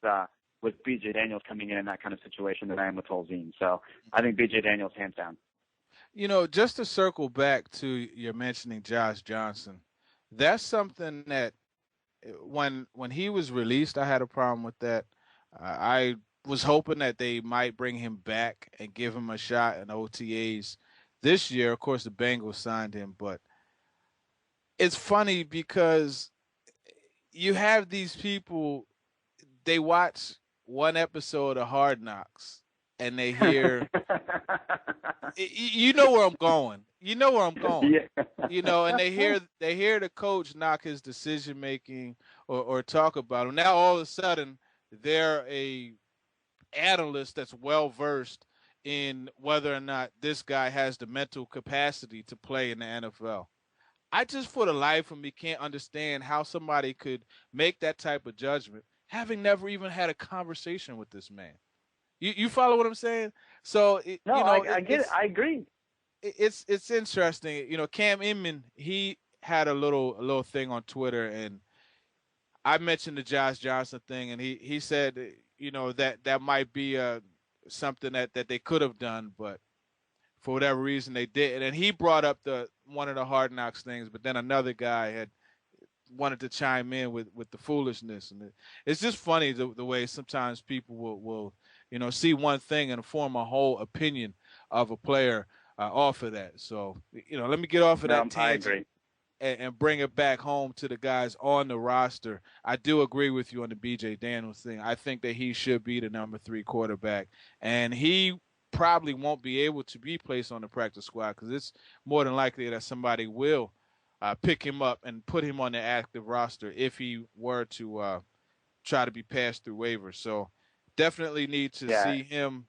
B.J. Daniels coming in that kind of situation than I am with Tolzien. So I think B.J. Daniels hands down. Just to circle back to your mentioning Josh Johnson, that's something that when he was released, I had a problem with that. I was hoping that they might bring him back and give him a shot in OTAs this year. Of course, the Bengals signed him, but it's funny because you have these people, they watch one episode of Hard Knocks and they hear, you know where I'm going. And they hear the coach knock his decision making or talk about him. Now all of a sudden they're a analyst that's well versed in whether or not this guy has the mental capacity to play in the NFL. I just, for the life of me, can't understand how somebody could make that type of judgment, having never even had a conversation with this man. You follow what I'm saying? So I get it. I agree. It's interesting. Cam Inman, he had a little thing on Twitter, and I mentioned the Josh Johnson thing, and he said that might be something that they could have done, but for whatever reason they didn't. And he brought up one of the Hard Knocks things, but then another guy had wanted to chime in with the foolishness. And it's just funny the way sometimes people will see one thing and form a whole opinion of a player off of that. So, let me get off of that tangent and bring it back home to the guys on the roster. I do agree with you on the B.J. Daniels thing. I think that he should be the number 3 quarterback, and he probably won't be able to be placed on the practice squad because it's more than likely that somebody will pick him up and put him on the active roster if he were to try to be passed through waivers. So definitely need to see him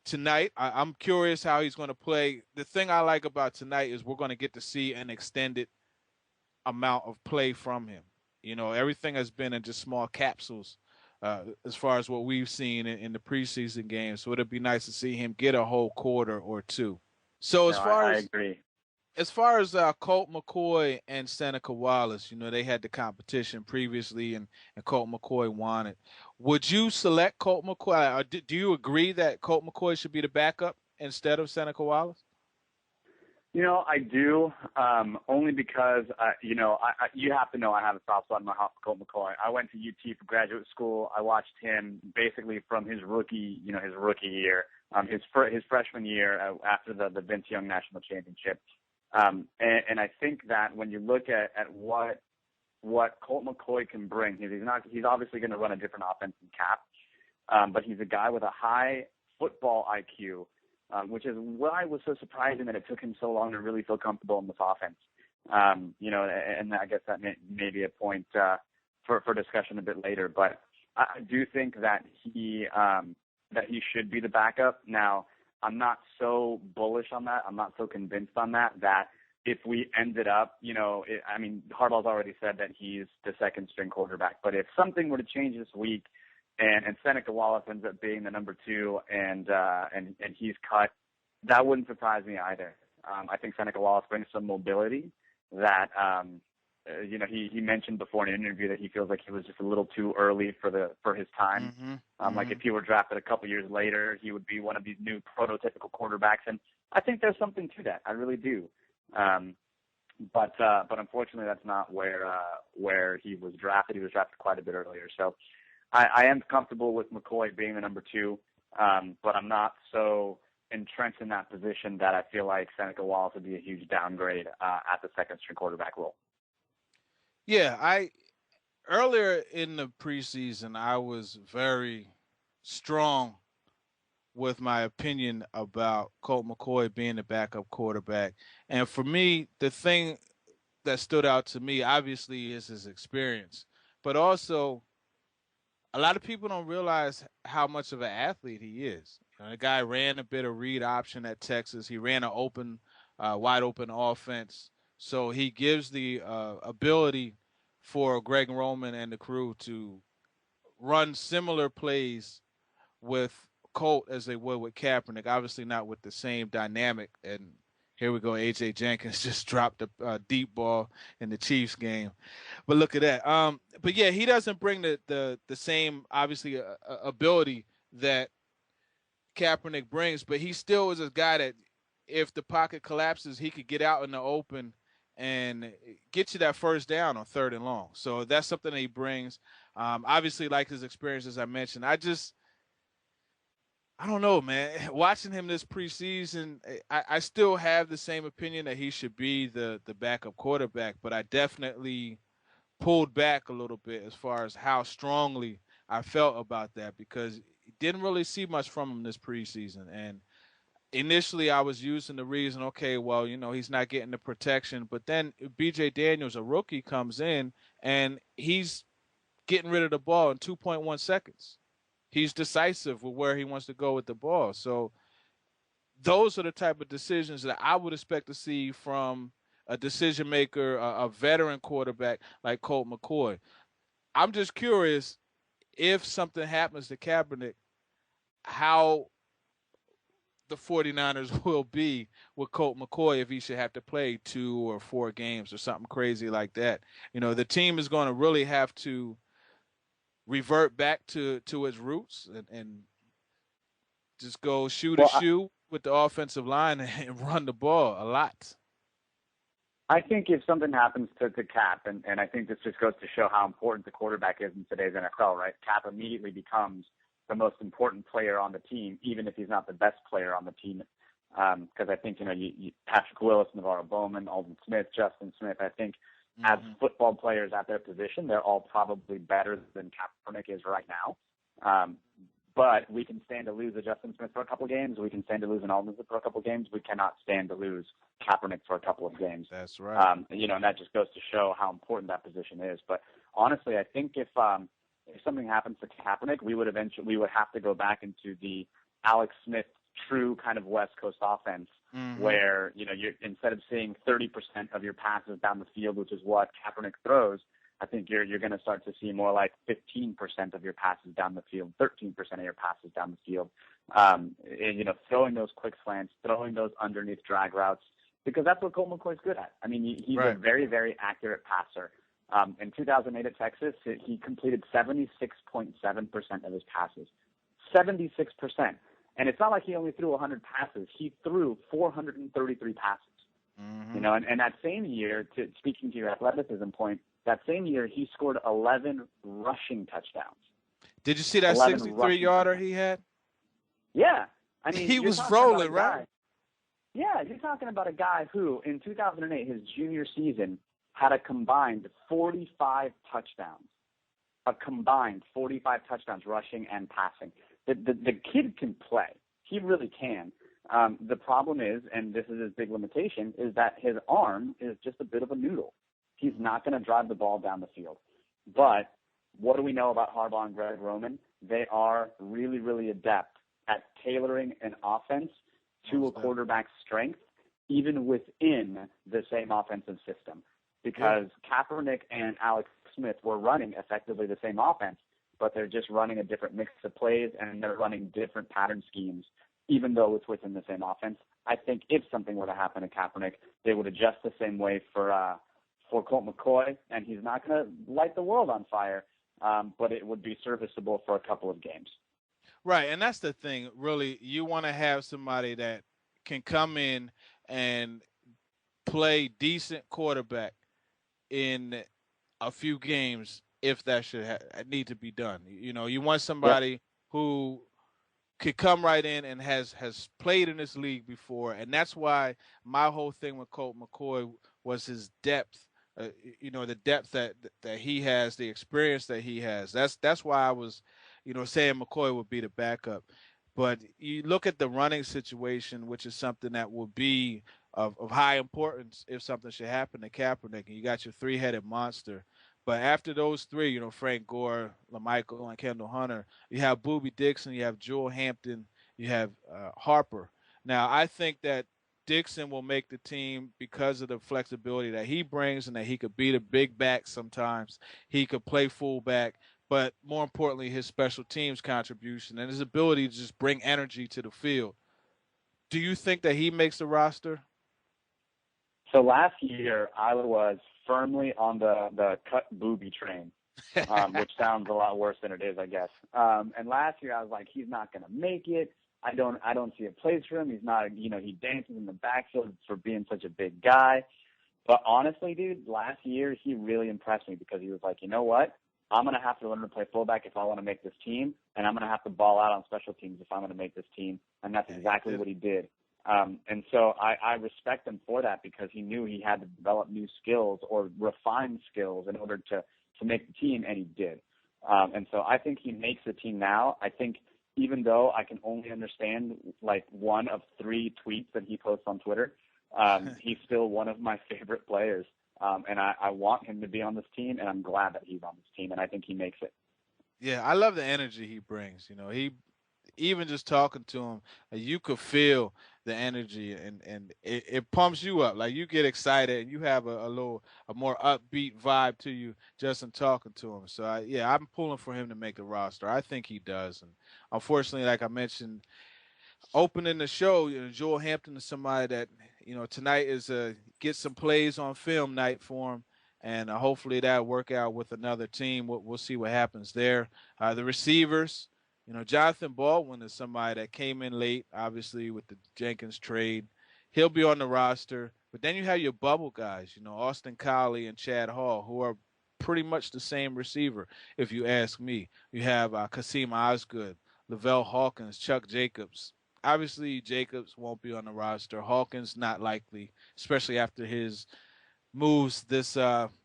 tonight. I'm curious how he's going to play. The thing I like about tonight is we're going to get to see an extended amount of play from him. Everything has been in just small capsules as far as what we've seen in the preseason games. So it'd be nice to see him get a whole quarter or two. So I agree. As far as Colt McCoy and Seneca Wallace, they had the competition previously, and Colt McCoy won it. Would you select Colt McCoy? Or do you agree that Colt McCoy should be the backup instead of Seneca Wallace? I do, only because, you have to know I have a soft spot in my heart for Colt McCoy. I went to UT for graduate school. I watched him basically from his rookie year, his freshman year after the Vince Young National Championship. And I think that when you look at what Colt McCoy can bring, he's obviously going to run a different offense than Cap, but he's a guy with a high football IQ. Which is why it was so surprising that it took him so long to really feel comfortable in this offense. And I guess that may be a point for discussion a bit later. But I do think that he should be the backup. Now, I'm not so bullish on that. I'm not so convinced on that if we ended up, Harbaugh's already said that he's the second string quarterback. But if something were to change this week, and Seneca Wallace ends up being the number 2, and he's cut, that wouldn't surprise me either. I think Seneca Wallace brings some mobility that, he mentioned before in an interview that he feels like he was just a little too early for his time. Like if he were drafted a couple years later, he would be one of these new prototypical quarterbacks, and I think there's something to that. I really do. But unfortunately, that's not where he was drafted. He was drafted quite a bit earlier, so. I am comfortable with McCoy being the number 2, but I'm not so entrenched in that position that I feel like Seneca Wallace would be a huge downgrade at the second string quarterback role. Yeah, earlier in the preseason, I was very strong with my opinion about Colt McCoy being the backup quarterback. And for me, the thing that stood out to me, obviously, is his experience, but also a lot of people don't realize how much of an athlete he is. The guy ran a bit of read option at Texas. He ran an wide open offense. So he gives the ability for Greg Roman and the crew to run similar plays with Colt as they would with Kaepernick. Obviously not with the same dynamic. And here we go. A.J. Jenkins just dropped a deep ball in the Chiefs game. But look at that. But yeah, he doesn't bring the same, obviously, ability that Kaepernick brings, but he still is a guy that if the pocket collapses, he could get out in the open and get you that first down on 3rd and long. So that's something that he brings. Obviously, like his experience, as I mentioned, I don't know, man. Watching him this preseason, I still have the same opinion that he should be the backup quarterback, but I definitely pulled back a little bit as far as how strongly I felt about that because didn't really see much from him this preseason. And initially I was using the reason, okay, well, he's not getting the protection, but then B.J. Daniels, a rookie, comes in and he's getting rid of the ball in 2.1 seconds. He's decisive with where he wants to go with the ball. So those are the type of decisions that I would expect to see from a decision maker, a veteran quarterback like Colt McCoy. I'm just curious if something happens to Kaepernick, how the 49ers will be with Colt McCoy if he should have to play 2 or 4 games or something crazy like that. The team is going to really have to revert back to its roots and just go shoe to shoe with the offensive line and run the ball a lot. I think if something happens to Cap, and I think this just goes to show how important the quarterback is in today's NFL, right? Cap immediately becomes the most important player on the team, even if he's not the best player on the team. Because I think, Patrick Willis, Navarro Bowman, Aldon Smith, Justin Smith, I think as football players at their position, they're all probably better than Kaepernick is right now. But we can stand to lose a Justin Smith for a couple of games. We can stand to lose an Aldon Smith for a couple of games. We cannot stand to lose Kaepernick for a couple of games. That's right. And that just goes to show how important that position is. But honestly, I think if something happens to Kaepernick, we would have to go back into the Alex Smith true kind of West Coast offense, where you're instead of seeing 30% of your passes down the field, which is what Kaepernick throws, I think you're going to start to see more like 15% of your passes down the field, 13% of your passes down the field. Throwing those quick slants, throwing those underneath drag routes, because that's what Colt McCoy's good at. I mean, he's a very, very accurate passer. In 2008 at Texas, he completed 76.7% of his passes. 76%. And it's not like he only threw 100 passes. He threw 433 passes. Mm-hmm. You know, and that same year, speaking to your athleticism point, that same year he scored 11 rushing touchdowns. Did you see that 63-yarder he had? Yeah. I mean, he was rolling, right? Yeah, you're talking about a guy who, in 2008, his junior season, had a combined 45 touchdowns. A combined 45 touchdowns rushing and passing. The kid can play. He really can. The problem is, and this is his big limitation, is that his arm is just a bit of a noodle. He's not going to drive the ball down the field. But what do we know about Harbaugh and Greg Roman? They are really, really adept at tailoring an offense to a quarterback's strength, even within the same offensive system. Because Kaepernick and Alex Smith were running effectively the same offense, but they're just running a different mix of plays, and they're running different pattern schemes, even though it's within the same offense. I think if something were to happen to Kaepernick, they would adjust the same way for Colt McCoy, and he's not going to light the world on fire, but it would be serviceable for a couple of games. Right, and that's the thing, really. You want to have somebody that can come in and play decent quarterback in a few games if that should need to be done. You know, you want somebody who could come right in and has played in this league before, and that's why my whole thing with Colt McCoy was his depth. You know, the depth that he has, the experience that he has. That's why I was, saying McCoy would be the backup. But you look at the running situation, which is something that will be of high importance if something should happen to Kaepernick, and you got your three-headed monster. But after those three, Frank Gore, LaMichael, and Kendall Hunter, you have Boobie Dixon, you have Joel Hampton, you have Harper. Now, I think that Dixon will make the team because of the flexibility that he brings and that he could beat a big back sometimes. He could play fullback, but more importantly, his special teams contribution and his ability to just bring energy to the field. Do you think that he makes the roster? So last year, I was firmly on the cut Boobie train, which sounds a lot worse than it is, I guess. And last year, I was like, he's not going to make it. I don't see a place for him. He's not, he dances in the backfield for being such a big guy. But honestly, dude, last year he really impressed me because he was like, you know what? I'm going to have to learn to play fullback if I want to make this team, and I'm going to have to ball out on special teams if I'm going to make this team. And that's exactly what he did. And so I respect him for that because he knew he had to develop new skills or refine skills in order to make the team, and he did. And so I think he makes the team now. I think even though I can only understand like one of 3 tweets that he posts on Twitter, he's still one of my favorite players. And I want him to be on this team, and I'm glad that he's on this team, and I think he makes it. Yeah, I love the energy he brings. He even just talking to him, you could feel the energy, and it pumps you up. Like you get excited, and you have a more upbeat vibe to you just in talking to him. So I'm pulling for him to make the roster. I think he does, and unfortunately, like I mentioned, opening the show, Joel Hampton is somebody that tonight is get some plays on film night for him. And hopefully that'll work out with another team. We'll see what happens there. The receivers, Jonathan Baldwin is somebody that came in late, obviously, with the Jenkins trade. He'll be on the roster. But then you have your bubble guys, Austin Collie and Chad Hall, who are pretty much the same receiver, if you ask me. You have Kasim Osgood, Lavelle Hawkins, Chuck Jacobs. Obviously, Jacobs won't be on the roster. Hawkins, not likely, especially after his moves this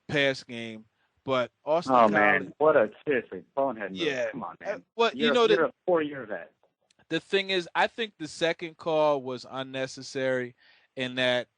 past game. But Austin Collie, man, what a seriously bonehead move. Yeah. Come on, man. Well, you're a 4-year vet. The thing is, I think the second call was unnecessary in that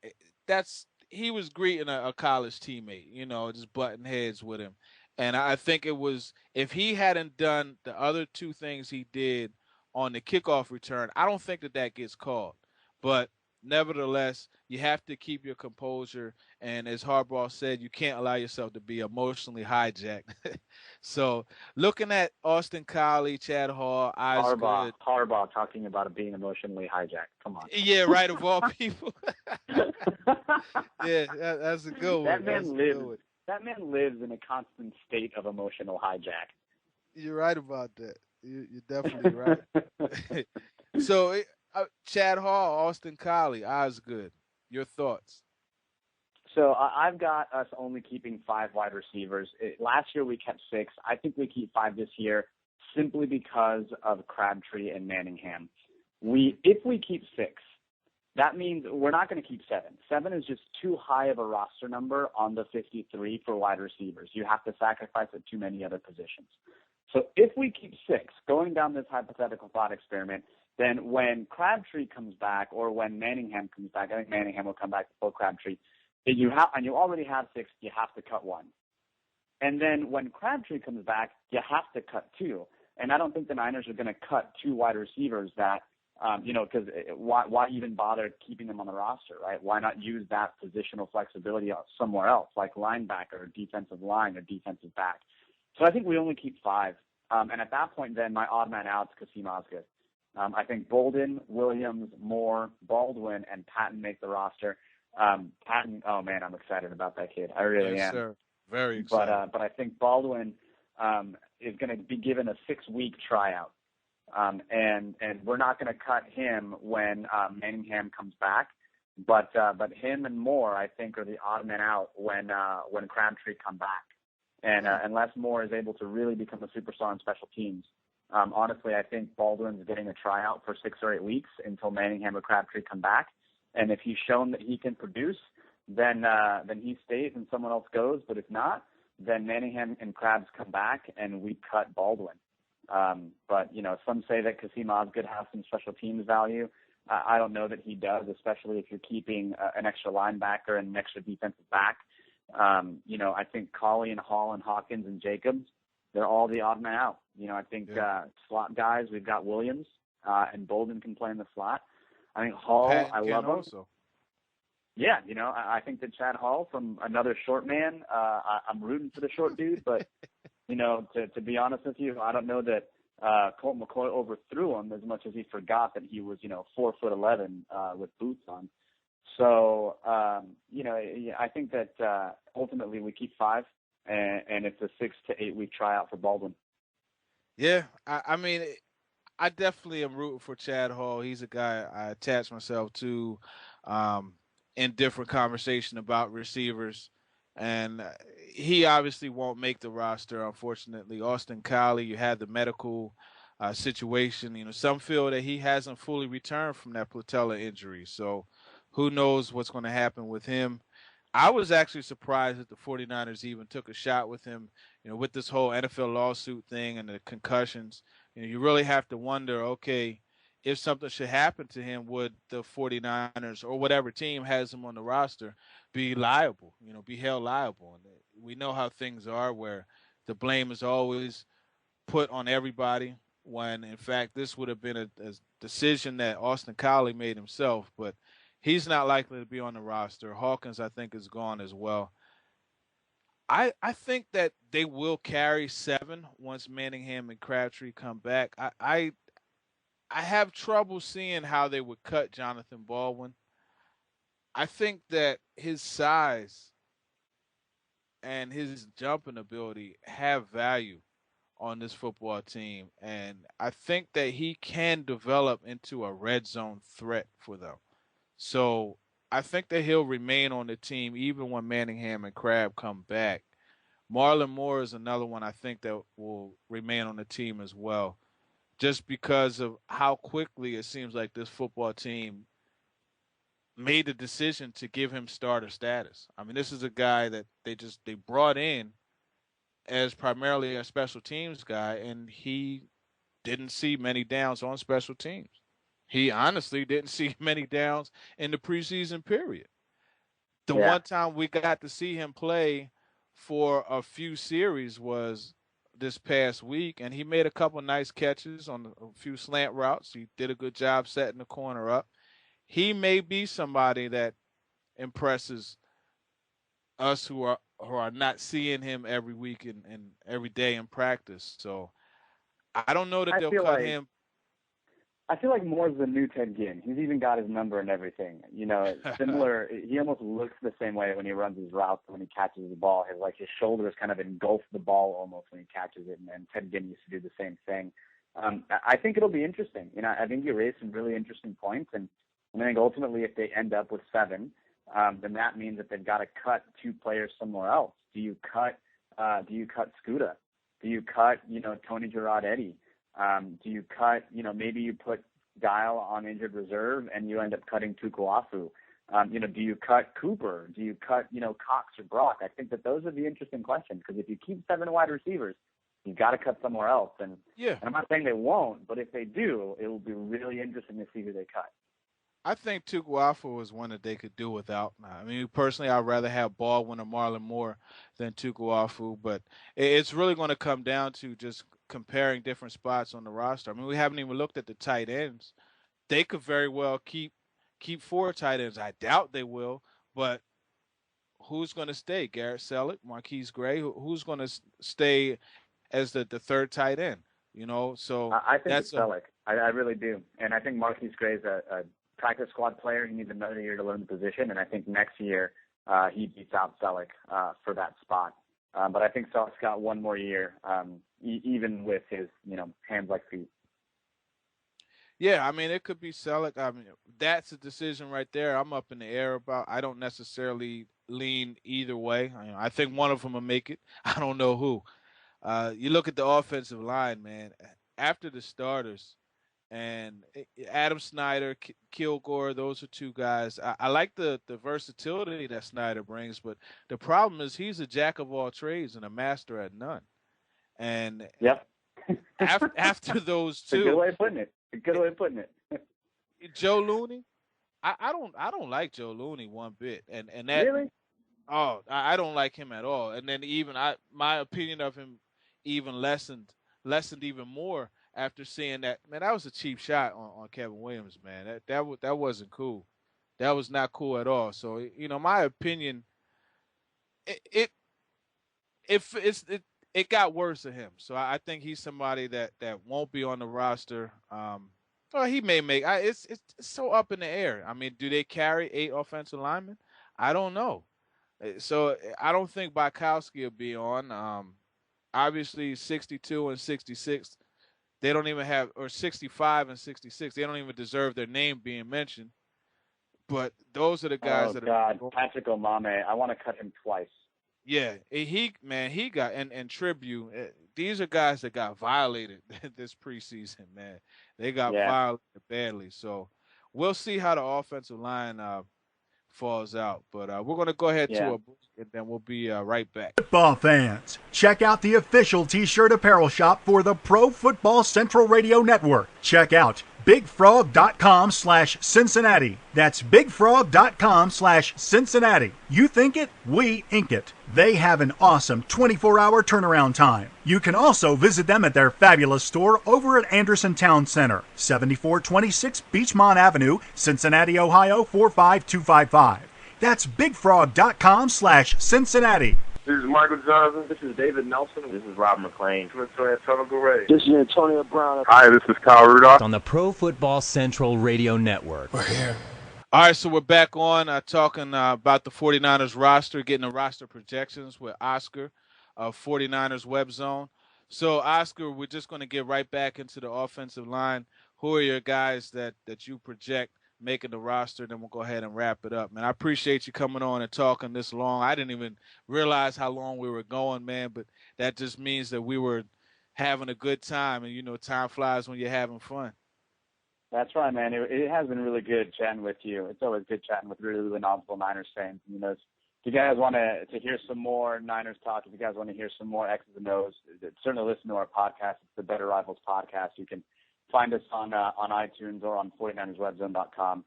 he was greeting a college teammate, just butting heads with him. And I think it was, if he hadn't done the other 2 things he did on the kickoff return, I don't think that gets called. But nevertheless, you have to keep your composure. And as Harbaugh said, you can't allow yourself to be emotionally hijacked. So looking at Austin Collie, Chad Hall, Osgood. Harbaugh talking about it being emotionally hijacked. Come on. Yeah, right, of all people. Yeah, that's a good one. That man lives in a constant state of emotional hijack. You're right about that. You're definitely right. So, Chad Hall, Austin Collie, Osgood, your thoughts? So I've got us only keeping 5 wide receivers. Last year we kept 6. I think we keep 5 this year simply because of Crabtree and Manningham. If we keep 6, that means we're not going to keep 7. 7 is just too high of a roster number on the 53 for wide receivers. You have to sacrifice at too many other positions. So if we keep 6, going down this hypothetical thought experiment, then when Crabtree comes back or when Manningham comes back, I think Manningham will come back before Crabtree, and you already have 6, you have to cut 1. And then when Crabtree comes back, you have to cut 2. And I don't think the Niners are going to cut 2 wide receivers that, because why even bother keeping them on the roster, right? Why not use that positional flexibility somewhere else, like linebacker or defensive line or defensive back? So I think we only keep 5. And at that point, then my odd man out is Kasim Osgood. I think Bolden, Williams, Moore, Baldwin, and Patton make the roster. Patton, oh man, I'm excited about that kid. I really am. Sir. Very excited. But I think Baldwin is going to be given a 6-week tryout. And we're not going to cut him when Manningham comes back. But him and Moore, I think, are the odd men out when Crabtree come back. And unless Moore is able to really become a superstar on special teams, honestly, I think Baldwin's getting a tryout for 6 or 8 weeks until Manningham or Crabtree come back. And if he's shown that he can produce, then he stays and someone else goes. But if not, then Manningham and Krabs come back and we cut Baldwin. But some say that Kasim Osgood has some special teams value. I don't know that he does, especially if you're keeping an extra linebacker and an extra defensive back. I think Collie and Hall and Hawkins and Jacobs, they're all the odd man out. I think slot guys, we've got Williams, and Bolden can play in the slot. I think Hall, I love him. Also. Yeah, I think that Chad Hall from another short man, I'm rooting for the short dude, but, to be honest with you, I don't know that Colt McCoy overthrew him as much as he forgot that he was, 4'11" with boots on. So, I think that ultimately we keep 5, and it's a 6 to 8 week tryout for Baldwin. Yeah, I mean, I definitely am rooting for Chad Hall. He's a guy I attach myself to in different conversation about receivers, and he obviously won't make the roster, unfortunately. Austin Collie, you had the medical situation. Some feel that he hasn't fully returned from that patella injury, so who knows what's going to happen with him. I was actually surprised that the 49ers even took a shot with him, with this whole NFL lawsuit thing and the concussions. You really have to wonder, okay, if something should happen to him, would the 49ers or whatever team has him on the roster be liable, be held liable? And we know how things are where the blame is always put on everybody when, in fact, this would have been a decision that Austin Collie made himself, but he's not likely to be on the roster. Hawkins, I think, is gone as well. I think that they will carry 7 once Manningham and Crabtree come back. I have trouble seeing how they would cut Jonathan Baldwin. I think that his size and his jumping ability have value on this football team, and I think that he can develop into a red zone threat for them. So I think that he'll remain on the team even when Manningham and Crab come back. Marlon Moore is another one I think that will remain on the team as well, just because of how quickly it seems like this football team made the decision to give him starter status. I mean, this is a guy that they brought in as primarily a special teams guy, and he didn't see many downs on special teams. He honestly didn't see many downs in the preseason period. The one time we got to see him play for a few series was this past week, and he made a couple nice catches on a few slant routes. He did a good job setting the corner up. he may be somebody that impresses us who are not seeing him every week and every day in practice. So I don't know that they'll cut him. I feel like Moore's the new Ted Ginn. He's even got his number and everything. You know, similar. He almost looks the same way when he runs his routes, when he catches the ball. His shoulders kind of engulf the ball almost when he catches it. And Ted Ginn used to do the same thing. I think it'll be interesting. You know, I think you raised some really interesting points, and I think ultimately if they end up with 7, then that means that they've got to cut 2 players somewhere else. Do you cut Scooter? Do you cut, Tony Girard-Eddy? Do you cut, maybe you put Guile on injured reserve and you end up cutting Tukuafu? Do you cut Cooper? Do you cut, Cox or Brock? I think that those are the interesting questions, because if you keep 7 wide receivers, you've got to cut somewhere else. And I'm not saying they won't, but if they do, it will be really interesting to see who they cut. I think Tukuafu was one that they could do without. I mean, personally, I'd rather have Baldwin or Marlon Moore than Tukuafu, but it's really going to come down to just comparing different spots on the roster. I mean, we haven't even looked at the tight ends. They could very well keep 4 tight ends. I doubt they will, but who's going to stay? Garrett Selleck, Marquise Gray? Who's going to stay as the third tight end? So I think it's Selleck. I really do, and I think Marquise Gray is a practice squad player. He needs another year to learn the position, and I think next year he beats out Selleck for that spot. But I think Selleck's got one more year, even with his hands like feet. Yeah, I mean, it could be Selleck. I mean, that's a decision right there. I'm up in the air about. I don't necessarily lean either way. I think one of them will make it. I don't know who. You look at the offensive line, man. After the starters, and Adam Snyder, Kilgore, those are 2 guys. I like the versatility that Snyder brings, but the problem is he's a jack of all trades and a master at none. And yep. after those 2, a good way of putting it. Joe Looney, I don't like Joe Looney one bit, and that really. Oh, I don't like him at all. And then even my opinion of him even lessened even more after seeing that. Man, that was a cheap shot on Kevin Williams, man. That wasn't cool. That was not cool at all. So, my opinion, it got worse of him. So I think he's somebody that won't be on the roster. Or he may make. It's so up in the air. I mean, do they carry 8 offensive linemen? I don't know. So I don't think Bykowski will be on. Obviously, 62 and 66, they don't even have, or 65 and 66, they don't even deserve their name being mentioned. But those are the guys that are. Oh, God, Patrick Omame, I want to cut him twice. Yeah, he got, and Tribute, these are guys that got violated this preseason, man. They got violated badly. So we'll see how the offensive line falls out. But we're going to go ahead to a break, and then we'll be right back. Football fans, check out the official T-shirt apparel shop for the Pro Football Central Radio Network. Check out BigFrog.com/Cincinnati. That's BigFrog.com/Cincinnati. You think it, we ink it. They have an awesome 24-hour turnaround time. You can also visit them at their fabulous store over at Anderson Town Center, 7426 Beachmont Avenue, Cincinnati, Ohio 45255. That's BigFrog.com/Cincinnati. This is Michael Johnson. This is David Nelson. This is Rob McClain. This is Antonio Gray. This is Antonio Brown. Hi, this is Kyle Rudolph. On the Pro Football Central Radio Network. We're here. All right, so we're back on talking about the 49ers roster, getting the roster projections with Oscar of 49ers Web Zone. So, Oscar, we're just going to get right back into the offensive line. Who are your guys that you project making the roster? Then we'll go ahead and wrap it up, man. I appreciate you coming on and talking this long. I didn't even realize how long we were going, man, but that just means that we were having a good time, and time flies when you're having fun. That's right, man. It has been really good chatting with you. It's always good chatting with really knowledgeable Niners fans. If you guys want to hear some more Niners talk, if you guys want to hear some more X's and O's, certainly listen to our podcast. It's the Better Rivals podcast. You can find us on iTunes or on 49erswebzone.com.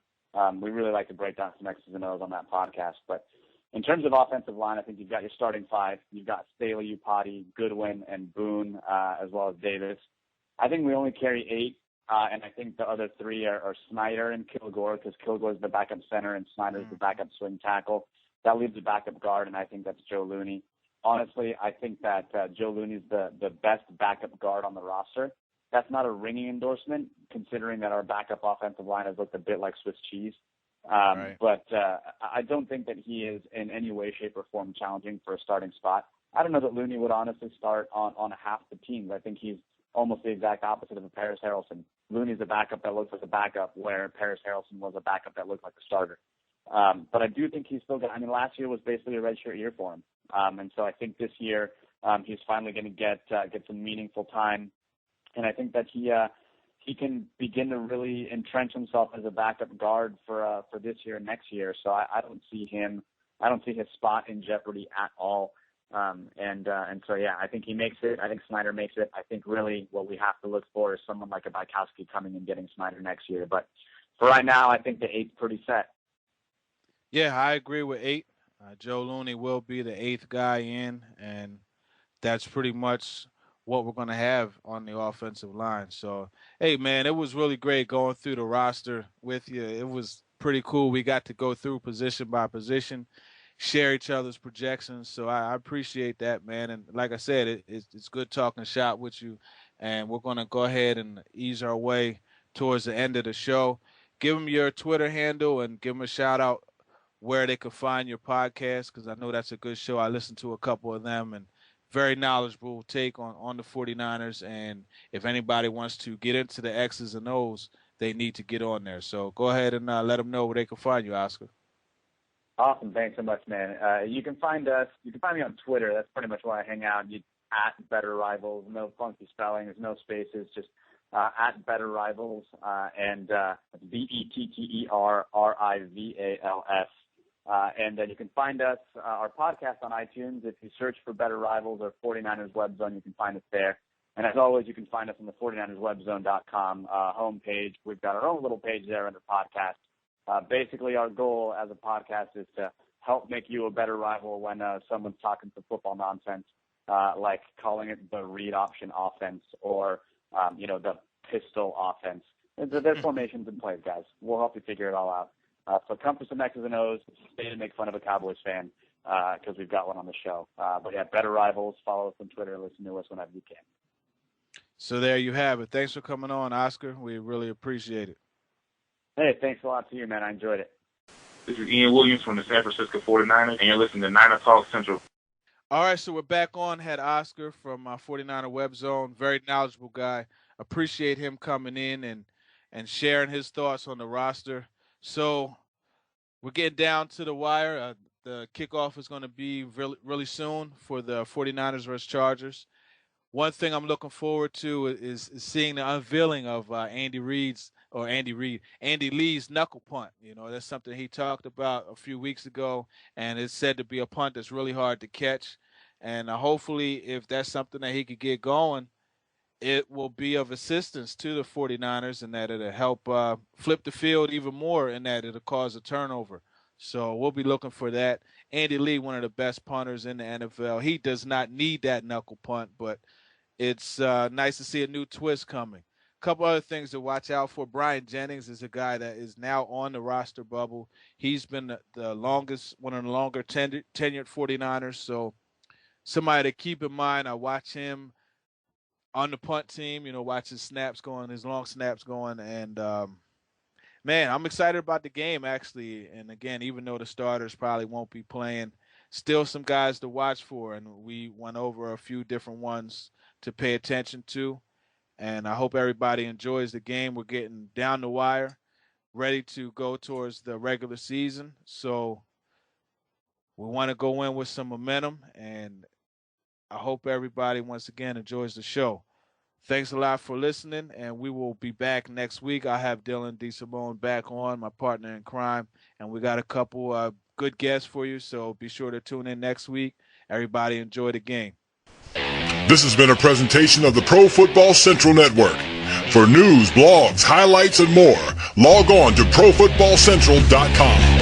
We really like to break down some X's and O's on that podcast. But in terms of offensive line, I think you've got your starting 5. You've got Staley, Upati, Goodwin, and Boone, as well as Davis. I think we only carry 8 And I think the other three are Snyder and Kilgore, because Kilgore's the backup center and Snyder's the backup swing tackle. That leaves a backup guard, and I think that's Joe Looney. Honestly, I think that Joe Looney's the best backup guard on the roster. That's not a ringing endorsement, considering that our backup offensive line has looked a bit like Swiss cheese. Right. But I don't think that he is in any way, shape, or form challenging for a starting spot. I don't know that Looney would honestly start on half the teams. I think he's almost the exact opposite of a Paris Harrelson. Looney's a backup that looks like a backup, where Paris Harrelson was a backup that looked like a starter. But I do think he's still got, last year was basically a redshirt year for him. And so I think this year he's finally going to get some meaningful time. And I think that he can begin to really entrench himself as a backup guard for this year and next year. So I don't see his spot in jeopardy at all. And so, yeah, I think he makes it. I think Snyder makes it. I think really what we have to look for is someone like a Bykowski coming and getting Snyder next year. But for right now, I think the 8's pretty set. Yeah, I agree with 8. Joe Looney will be the 8th guy in, and that's pretty much what we're going to have on the offensive line. So, hey, man, it was really great going through the roster with you. It was pretty cool. We got to go through position by position, share each other's projections. So I appreciate that, man. And like I said, it's good talking shop with you. And we're going to go ahead and ease our way towards the end of the show. Give them your Twitter handle and give them a shout-out where they can find your podcast, because I know that's a good show. I listened to a couple of them, and very knowledgeable take on the 49ers. And if anybody wants to get into the X's and O's, they need to get on there. So go ahead and let them know where they can find you, Oscar. Awesome. Thanks so much, man. You can find us. You can find me on Twitter. That's pretty much where I hang out. At Better Rivals. No funky spelling. There's no spaces. Just at Better Rivals. And BETTERRIVALS. And you can find us, our podcast on iTunes. If you search for Better Rivals or 49ers Web Zone, you can find us there. And as always, you can find us on the 49erswebzone.com homepage. We've got our own little page there under podcast. Basically, our goal as a podcast is to help make you a better rival when someone's talking some football nonsense, like calling it the read option offense or, the pistol offense. There's formations in place, guys. We'll help you figure it all out. So come for some X's and O's, stay to make fun of a Cowboys fan, because we've got one on the show. But yeah, Better Rivals, follow us on Twitter, listen to us whenever you can. So there you have it. Thanks for coming on, Oscar. We really appreciate it. Hey, thanks a lot to you, man. I enjoyed it. This is Ian Williams from the San Francisco 49ers, and you're listening to NinerTalk Central. All right, so we're back on. Had Oscar from 49er Web Zone. Very knowledgeable guy. Appreciate him coming in and sharing his thoughts on the roster. So we're getting down to the wire. The kickoff is going to be really, really soon for the 49ers versus Chargers. One thing I'm looking forward to is seeing the unveiling of Andy Lee's knuckle punt. That's something he talked about a few weeks ago, and it's said to be a punt that's really hard to catch. And hopefully, if that's something that he could get going, it will be of assistance to the 49ers, and that it'll help flip the field even more, and that it'll cause a turnover. So we'll be looking for that. Andy Lee, one of the best punters in the NFL. He does not need that knuckle punt, but it's nice to see a new twist coming. A couple other things to watch out for. Brian Jennings is a guy that is now on the roster bubble. He's been one of the longer tenured 49ers, so somebody to keep in mind. I watch him on the punt team, watch his snaps going, his long snaps going. And, man, I'm excited about the game, actually. And, again, even though the starters probably won't be playing, still some guys to watch for. And we went over a few different ones to pay attention to. And I hope everybody enjoys the game. We're getting down the wire, ready to go towards the regular season. So we want to go in with some momentum, and I hope everybody, once again, enjoys the show. Thanks a lot for listening, and we will be back next week. I have Dylan DeSimone back on, my partner in crime, and we got a couple good guests for you, so be sure to tune in next week. Everybody enjoy the game. This has been a presentation of the Pro Football Central Network. For news, blogs, highlights, and more, log on to ProFootballCentral.com.